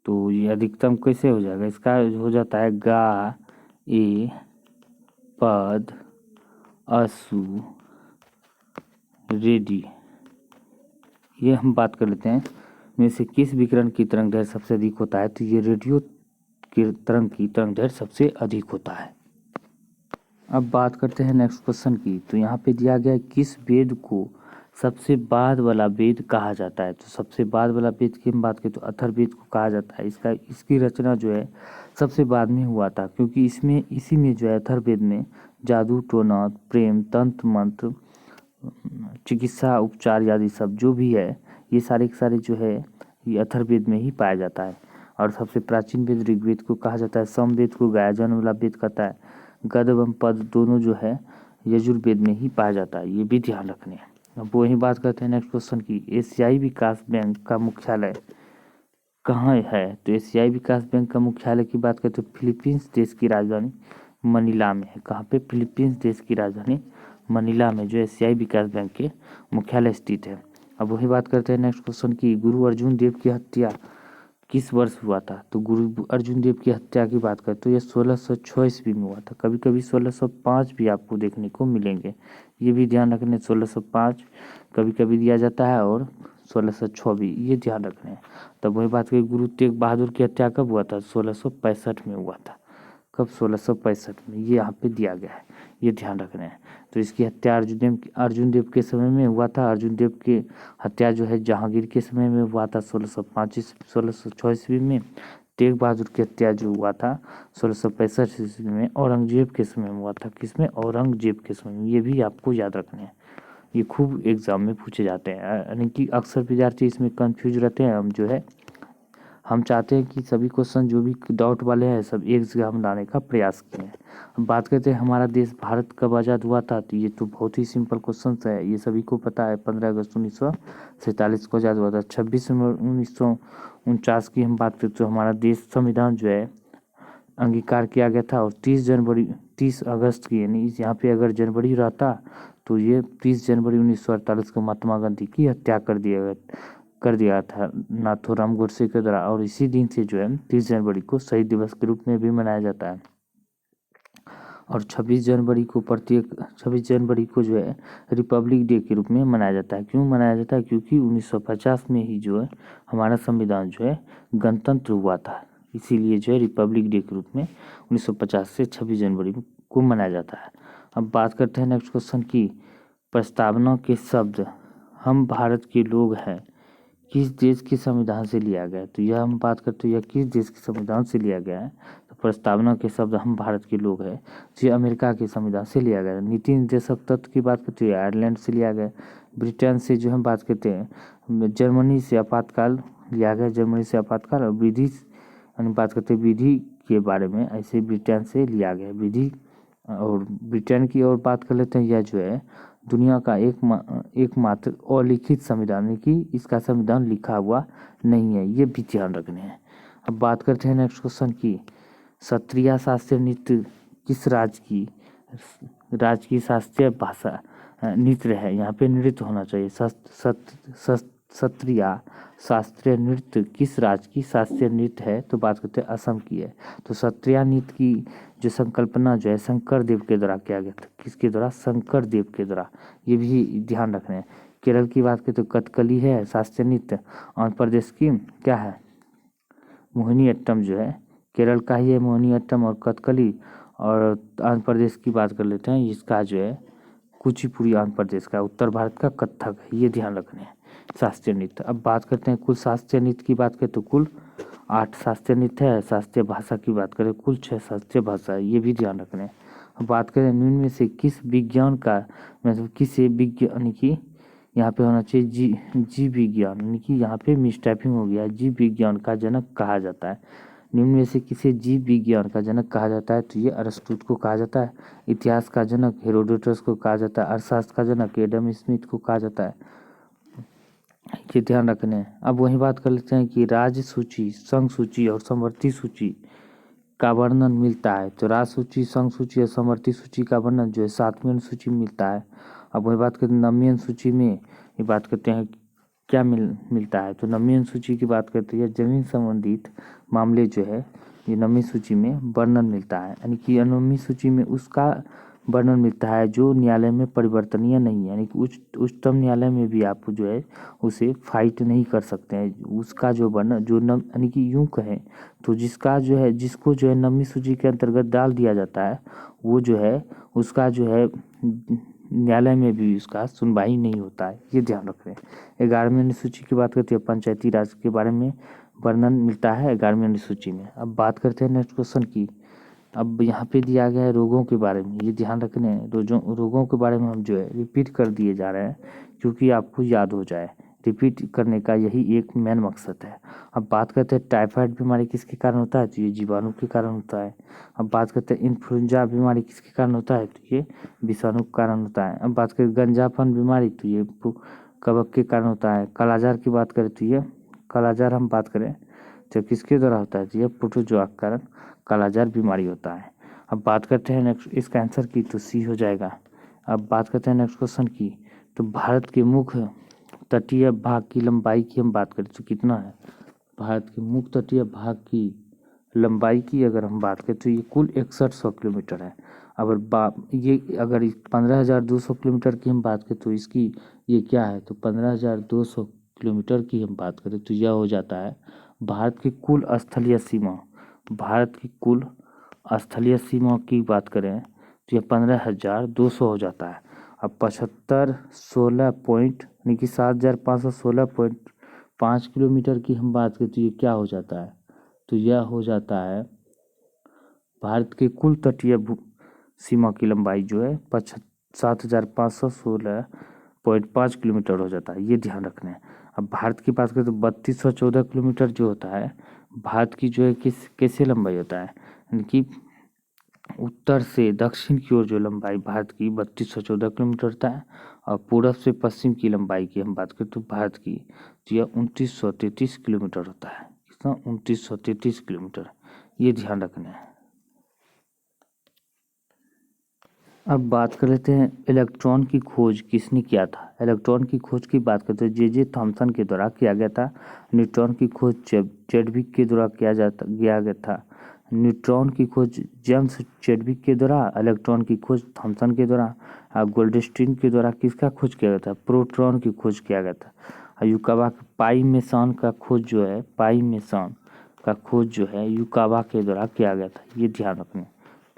तो ये अधिकतम कैसे हो जाएगा? इसका हो जाता है गा ए पद असु रेडी। ये हम बात कर लेते हैं में से किस विकिरण की तरंगदैर्घ्य सबसे अधिक होता है, तो ये रेडियो की तरंग की तरंगदैर्घ्य सबसे अधिक होता है। अब बात करते हैं नेक्स्ट क्वेश्चन की, तो यहाँ पे दिया गया है किस वेद को सबसे बाद वाला वेद कहा जाता है? तो सबसे बाद वाला वेद की हम बात करें तो अथर्ववेद को कहा जाता है। इसकी रचना जो है सबसे बाद में हुआ था, क्योंकि इसी में जो है अथर्ववेद में जादू टोना प्रेम तंत्र मंत्र चिकित्सा उपचार आदि सब जो भी है ये सारे के सारे जो है ये अथर्ववेद में ही पाया जाता है। और सबसे प्राचीन वेद ऋग्वेद को कहा जाता है। समवेद को गाया जाने वाला वेद कहता है। गद एवं पद दोनों जो है यजुर्वेद में ही पाया जाता है, ये भी ध्यान रखने हैं। अब वही बात करते हैं नेक्स्ट क्वेश्चन की, एशियाई विकास बैंक का मुख्यालय कहाँ है? तो एशियाई विकास बैंक का मुख्यालय की बात करें तो फिलीपींस देश की राजधानी मनीला में है। कहाँ पे? फिलीपींस देश की राजधानी मनीला में जो एशियाई विकास बैंक के मुख्यालय स्थित है। अब वही बात करते हैं नेक्स्ट क्वेश्चन की, गुरु अर्जुन देव की हत्या किस वर्ष हुआ था? तो गुरु अर्जुन देव की हत्या की बात करें तो यह 1606 ईस्वी में हुआ था। कभी कभी 1605 भी आपको देखने को मिलेंगे, ये भी ध्यान रखने। 1605 कभी कभी दिया जाता है और 1606 भी, ये ध्यान रखने हैं। तब वही बात करें गुरु तेग बहादुर की हत्या कब हुआ था? 1665 में हुआ था। कब? 1665 में, ये यहाँ पे दिया गया है, ये ध्यान रखना है। तो इसकी हत्या अर्जुन देव के समय में हुआ था। अर्जुन देव की हत्या जो है जहांगीर के समय में हुआ था 1606 ईस्वी में। तेग बहादुर की हत्या जो हुआ था 1665 ईस्वी में औरंगजेब के समय में हुआ था। किसमें? औरंगजेब के समय में, ये भी आपको याद रखना है। ये खूब एग्जाम में पूछे जाते हैं, यानी कि अक्सर विद्यार्थी इसमें कंफ्यूज रहते हैं। हम चाहते हैं कि सभी क्वेश्चन जो भी डाउट वाले हैं सब एक जगह हम लाने का प्रयास करें। अब बात करते हैं हमारा देश भारत कब आज़ाद हुआ था, तो ये तो बहुत ही सिंपल क्वेश्चन है, ये सभी को पता है। 15 अगस्त 1947 को आज़ाद हुआ था। 26 नवंबर 1949 की हम बात करें तो हमारा देश संविधान जो है अंगीकार किया गया था। और 30 अगस्त की, यानी यहाँ पे अगर जनवरी रहता तो ये 30 जनवरी 1948 को महात्मा गांधी की हत्या कर दिया था नाथूराम गोडसे के द्वारा। और इसी दिन से जो है 30 जनवरी को शहीद दिवस के रूप में भी मनाया जाता है। और 26 जनवरी को जो है रिपब्लिक डे के रूप में मनाया जाता है। क्यों मनाया जाता है? क्योंकि 1950 में ही जो है हमारा संविधान जो है गणतंत्र हुआ था, इसीलिए जो है रिपब्लिक डे के रूप में 1950 से 26 जनवरी को मनाया जाता है। अब बात करते हैं नेक्स्ट क्वेश्चन की, प्रस्तावना के शब्द हम भारत के लोग हैं किस देश के संविधान से लिया गया है? तो यह हम बात करते हैं यह किस देश के संविधान से लिया गया है, तो प्रस्तावना के शब्द हम भारत के लोग हैं जो अमेरिका के संविधान से लिया गया है। नीति निर्देशक तत्व की बात करते हैं आयरलैंड से लिया गया है। ब्रिटेन से जो हम बात करते हैं जर्मनी से आपातकाल लिया गया, जर्मनी से आपातकाल। और विधि बात करते हैं विधि के बारे में, ऐसे ब्रिटेन से लिया गया विधि। और ब्रिटेन की और बात कर लेते हैं, यह जो है दुनिया का एकमात्र अलिखित संविधान है कि इसका संविधान लिखा हुआ नहीं है, ये भी ध्यान रखने हैं। अब बात करते हैं नेक्स्ट क्वेश्चन की, सत्रिया शास्त्रीय नृत्य किस राज्य की शास्त्रीय भाषा नृत्य है? यहाँ पे नृत्य होना चाहिए। सत्रिया शास्त्रीय नृत्य किस राज्य की शास्त्रीय नृत्य है? तो बात करते हैं असम की है। तो सत्रिया नृत्य की जो संकल्पना जो है शंकर देव के द्वारा किया गया था। किसके द्वारा? शंकर देव के द्वारा, ये भी ध्यान रखना है। केरल की बात करें तो कथकली है शास्त्रीय नृत्य। आंध्र प्रदेश की क्या है? मोहिनीअट्टम जो है केरल का ही है मोहिनीअट्टम और कथकली। और आंध्र प्रदेश की बात कर लेते हैं, इसका जो है कुचिपुड़ी आंध्र प्रदेश का। उत्तर भारत का कथक है, ये ध्यान रखने हैं शास्त्रीय नृत्य। अब बात करते हैं कुल शास्त्रीय नृत्य की बात करें तो कुल 8 शास्त्रीय नृत्य है। शास्त्रीय भाषा की बात करें कुल 6 शास्त्रीय भाषा है, ये भी ध्यान रखने हैं। अब बात करें निम्न में से किस विज्ञान का मतलब किसे विज्ञान यानी कि यहाँ पे होना चाहिए जीव विज्ञान, यानी कि यहाँ पे मिसटाइपिंग हो गया। जीव विज्ञान का जनक कहा जाता है। निम्न में से किसे जीव विज्ञान का जनक कहा जाता है? तो ये अरस्तु को कहा जाता है। इतिहास का जनक हेरोडोटस को कहा जाता है। अर्थशास्त्र का जनक एडम स्मिथ को कहा जाता है, ये ध्यान रखने हैं। अब वही बात कर लेते हैं कि राज्य सूची, संघ सूची और समवर्ती सूची का वर्णन मिलता है। तो राज्य सूची, संघ सूची और समवर्ती सूची का वर्णन जो है 7वीं अनुसूची में मिलता है। अब वही बात करते हैं 9वीं अनुसूची में, ये बात करते हैं क्या मिलता है। तो 9वीं अनुसूची की बात करते हैं जमीन संबंधित मामले जो है ये 9वीं सूची में वर्णन मिलता है, यानी कि 9वीं सूची में उसका वर्णन मिलता है जो न्यायालय में परिवर्तनीय नहीं है, यानी कि उच्चतम न्यायालय में भी आप जो है उसे फाइट नहीं कर सकते हैं। उसका जो वर्णन जो यानी कि यूं कहें तो जिसको जो है 9वीं सूची के अंतर्गत डाल दिया जाता है वो जो है उसका जो है न्यायालय में भी उसका सुनवाई नहीं होता है, ये ध्यान रख रहे हैं। 11वीं अनुसूची की बात करते हैं पंचायती राज के बारे में वर्णन मिलता है 11वीं अनुसूची में। अब बात करते हैं नेक्स्ट क्वेश्चन की। अब यहाँ पे दिया गया है रोगों के बारे में, ये ध्यान रखने हैं। रोगों के बारे में हम जो है रिपीट कर दिए जा रहे हैं क्योंकि आपको याद हो जाए। रिपीट करने का यही एक मेन मकसद है। अब बात करते हैं टाइफाइड बीमारी किसके कारण होता है? तो ये जीवाणु के कारण होता है। अब बात करते हैं इन्फ्लुएंजा बीमारी किसके कारण होता है? तो ये विषाणु के कारण होता है। अब बात करें गंजापन बीमारी तो ये कवक के कारण होता है। कालाजार की बात करें तो ये कालाजार हम बात करें तो किसके द्वारा होता है? तो ये प्रोटोजोआ के कारण कालाजार बीमारी होता है। अब बात करते हैं नेक्स्ट इसका आंसर की, तो सी हो जाएगा। अब बात करते हैं नेक्स्ट क्वेश्चन की, तो भारत के मुख्य तटीय भाग की लंबाई की हम बात करें तो कितना है? भारत के मुख्य तटीय भाग की लंबाई की अगर हम बात करें तो ये कुल 6100 किलोमीटर है। अगर ये अगर 15,200 किलोमीटर की हम बात करें तो इसकी ये क्या है? तो 15,200 किलोमीटर की हम बात करें तो यह हो जाता है भारत की कुल स्थलीय सीमा। भारत की कुल स्थलीय सीमा की बात करें तो यह 15,200 हो जाता है। अब 7516 पॉइंट यानी कि 7,516.5 किलोमीटर की हम बात करें तो ये क्या हो जाता है? तो यह हो जाता है भारत के कुल तटीय सीमा की लंबाई जो है 7,516 0.5 किलोमीटर हो जाता है, ये ध्यान रखना है। अब भारत की बात करें तो 3214 किलोमीटर जो होता है भारत की जो है कैसे लंबाई होता है, यानी कि उत्तर से दक्षिण की ओर जो लंबाई भारत की 3214 किलोमीटर होता है, और पूरब से पश्चिम की लंबाई की हम बात करें तो भारत की तो यह 2933 किलोमीटर होता है। कितना? 2933 किलोमीटर, ये ध्यान रखना है। अब बात कर लेते हैं इलेक्ट्रॉन की खोज किसने किया था। इलेक्ट्रॉन की खोज की बात करते हैं जे थॉमसन के द्वारा किया गया था। न्यूट्रॉन की खोज चैडविक के द्वारा किया गया था। न्यूट्रॉन की खोज जेम्स चैडविक के द्वारा, इलेक्ट्रॉन की खोज थॉमसन के द्वारा। गोल्डस्टीन के द्वारा किसका खोज किया गया था? प्रोटॉन की खोज किया गया था। युकावा पाई मेसन का खोज जो है, पाई मेसन का खोज जो है युकावा के द्वारा किया गया था, ये ध्यान रखना,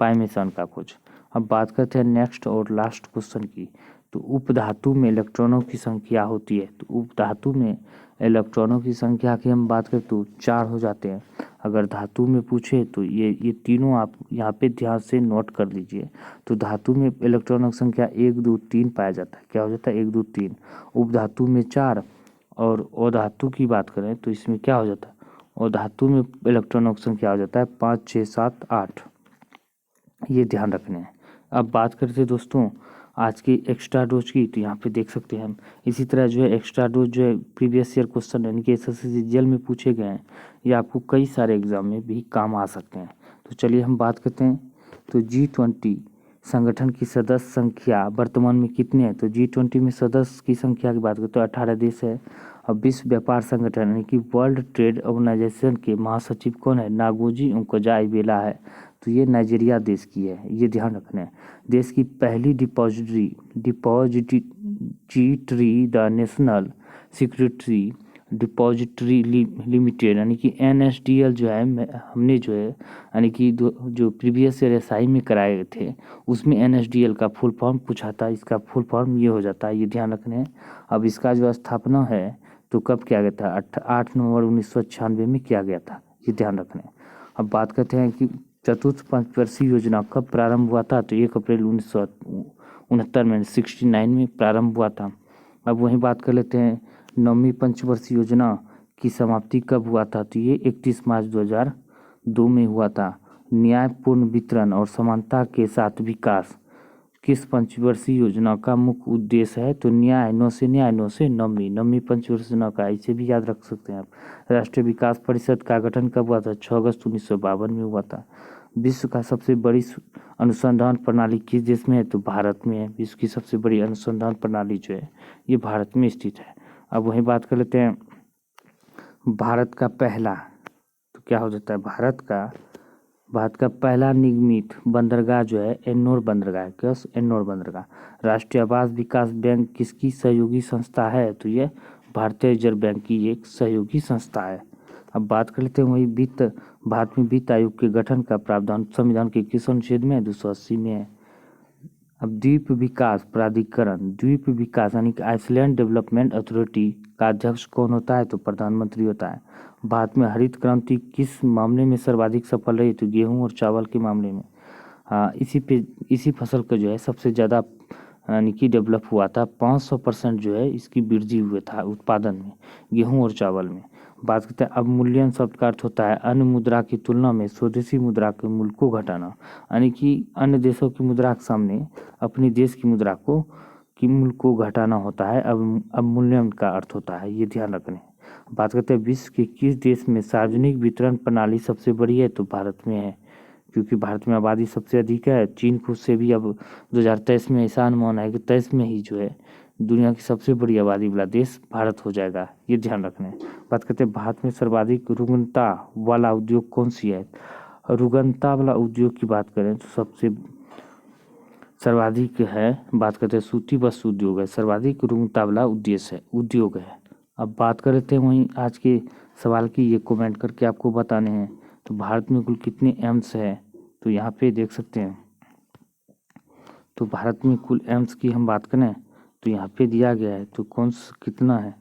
पाई मेसन का खोज। अब बात करते हैं नेक्स्ट और लास्ट क्वेश्चन की। तो उपधातु में इलेक्ट्रॉनों की संख्या होती है, तो उपधातु में इलेक्ट्रॉनों की संख्या की हम बात करें तो 4 हो जाते हैं। अगर धातु में पूछे तो ये तीनों आप यहाँ पे ध्यान से नोट कर लीजिए। तो धातु में इलेक्ट्रॉनों की संख्या 1 2 3 पाया जाता है। क्या हो जाता है? 1 2 3। उपधातु में 4, और अधातु की बात करें तो इसमें क्या हो जाता है? और धातु में इलेक्ट्रॉनों की संख्या हो जाता है 5 6 7 8, ये ध्यान रखने हैं। अब बात करते हैं दोस्तों आज की एक्स्ट्रा डोज की, तो यहाँ पे देख सकते हैं हम इसी तरह जो है एक्स्ट्रा डोज जो है प्रीवियस ईयर क्वेश्चन यानी कि एसएससी जीएल में पूछे गए हैं, ये आपको कई सारे एग्जाम में भी काम आ सकते हैं। तो चलिए हम बात करते हैं। तो G20 संगठन की सदस्य संख्या वर्तमान में कितने हैं? तो G20 में सदस्य की संख्या की बात करें तो 18 देश है। और विश्व व्यापार संगठन यानी कि वर्ल्ड ट्रेड ऑर्गेनाइजेशन के महासचिव कौन है? नागोजी ओकोजा-इवेला है। तो ये नाइजीरिया देश की है, ये ध्यान रखना है। देश की पहली depository the national security depository limited यानी कि NSDL जो है हमने जो है यानी कि जो प्रीवियस ईयर एसआई में कराए थे उसमें NSDL का फुल फॉर्म पूछा था, इसका फुल फॉर्म ये हो जाता है, ये ध्यान रखना है। अब इसका जो स्थापना है तो कब किया गया था? 8 नवंबर 1996 में किया गया था, ये ध्यान रखना है। अब बात करते हैं कि चतुर्थ पंचवर्षीय योजना कब प्रारंभ हुआ था? तो 1 अप्रैल 1969 में 69 में प्रारंभ हुआ था। अब वहीं बात कर लेते हैं नौवीं पंचवर्षीय योजना की समाप्ति कब हुआ था? तो ये 31 मार्च 2002 में हुआ था। न्यायपूर्ण वितरण और समानता के साथ विकास किस पंचवर्षीय योजना का मुख्य उद्देश्य है? तो न्याय नौ से नौवीं पंचवर्षीय योजना का, इसे भी याद रख सकते हैं आप। राष्ट्रीय विकास परिषद का गठन कब हुआ था? 6 अगस्त 1952 में हुआ था। विश्व का सबसे बड़ी अनुसंधान प्रणाली किस देश में है? तो भारत में है। विश्व की सबसे बड़ी अनुसंधान प्रणाली जो है ये भारत में स्थित है। अब वहीं बात कर लेते हैं भारत का पहला, तो क्या हो जाता है? भारत का पहला निगमित बंदरगाह जो है एन्नोर बंदरगाह है। क्या? एन्नोर बंदरगाह। राष्ट्रीय आवास विकास बैंक किसकी सहयोगी संस्था है? तो ये भारतीय रिजर्व बैंक की एक सहयोगी संस्था है। अब बात कर लेते हैं वही भारत में वित्त आयोग के गठन का प्रावधान संविधान के किस अनुच्छेद में है? 280 में है। अब द्वीप विकास प्राधिकरण, द्वीप विकास यानी कि आइसलैंड डेवलपमेंट अथॉरिटी का अध्यक्ष कौन होता है? तो प्रधानमंत्री होता है। भारत में हरित क्रांति किस मामले में सर्वाधिक सफल रही? तो गेहूं और चावल के मामले में। इसी फसल का जो है सबसे ज़्यादा यानी कि डेवलप हुआ था। 500% जो है इसकी वृद्धि हुआ था उत्पादन में, गेहूं और चावल में। बात करते हैं अवमूल्यन शब्द का अर्थ होता है अन्य मुद्रा की तुलना में स्वदेशी मुद्रा के मूल्य को घटाना, यानी कि अन्य देशों की मुद्रा के सामने अपनी देश की मुद्रा को की मूल्य को घटाना होता है। अवमूल्यन का अर्थ होता है, ये ध्यान रखने। बात करते हैं विश्व के किस देश में सार्वजनिक वितरण प्रणाली सबसे बड़ी है? तो भारत में है, क्योंकि भारत में आबादी सबसे अधिक है। चीन खुद से भी अब 2023 में ऐसा अनुमान है कि 23 में ही जो है दुनिया की सबसे बड़ी आबादी वाला देश भारत हो जाएगा, ये ध्यान रखना है। बात करते हैं भारत में सर्वाधिक रुग्णता वाला उद्योग कौन सी है? रुग्णता वाला उद्योग की बात करें तो सबसे सर्वाधिक है, बात करते हैं सूती वस्त्र उद्योग है, सर्वाधिक रुग्णता वाला उद्योग है। अब बात कर लेते हैं वहीं आज के सवाल की, ये कमेंट करके आपको बताने हैं। तो भारत में कुल कितने एम्स है? तो यहाँ पे देख सकते हैं। तो भारत में कुल एम्स की हम बात करें तो यहाँ पे दिया गया है, तो कौन सा कितना है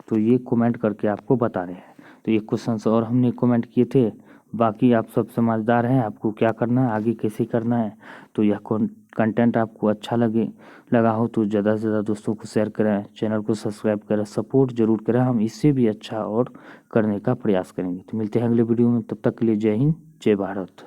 तो ये कमेंट करके आपको बता रहे हैं। तो ये क्वेश्चन और हमने कमेंट किए थे। बाकी आप सब समझदार हैं, आपको क्या करना है, आगे कैसे करना है, तो यह कंटेंट आपको अच्छा लगा हो तो ज़्यादा से ज़्यादा दोस्तों को शेयर करें, चैनल को सब्सक्राइब करें, सपोर्ट ज़रूर करें। हम इससे भी अच्छा और करने का प्रयास करेंगे। तो मिलते हैं अगले वीडियो में, तब तक के लिए जय हिंद, जय भारत।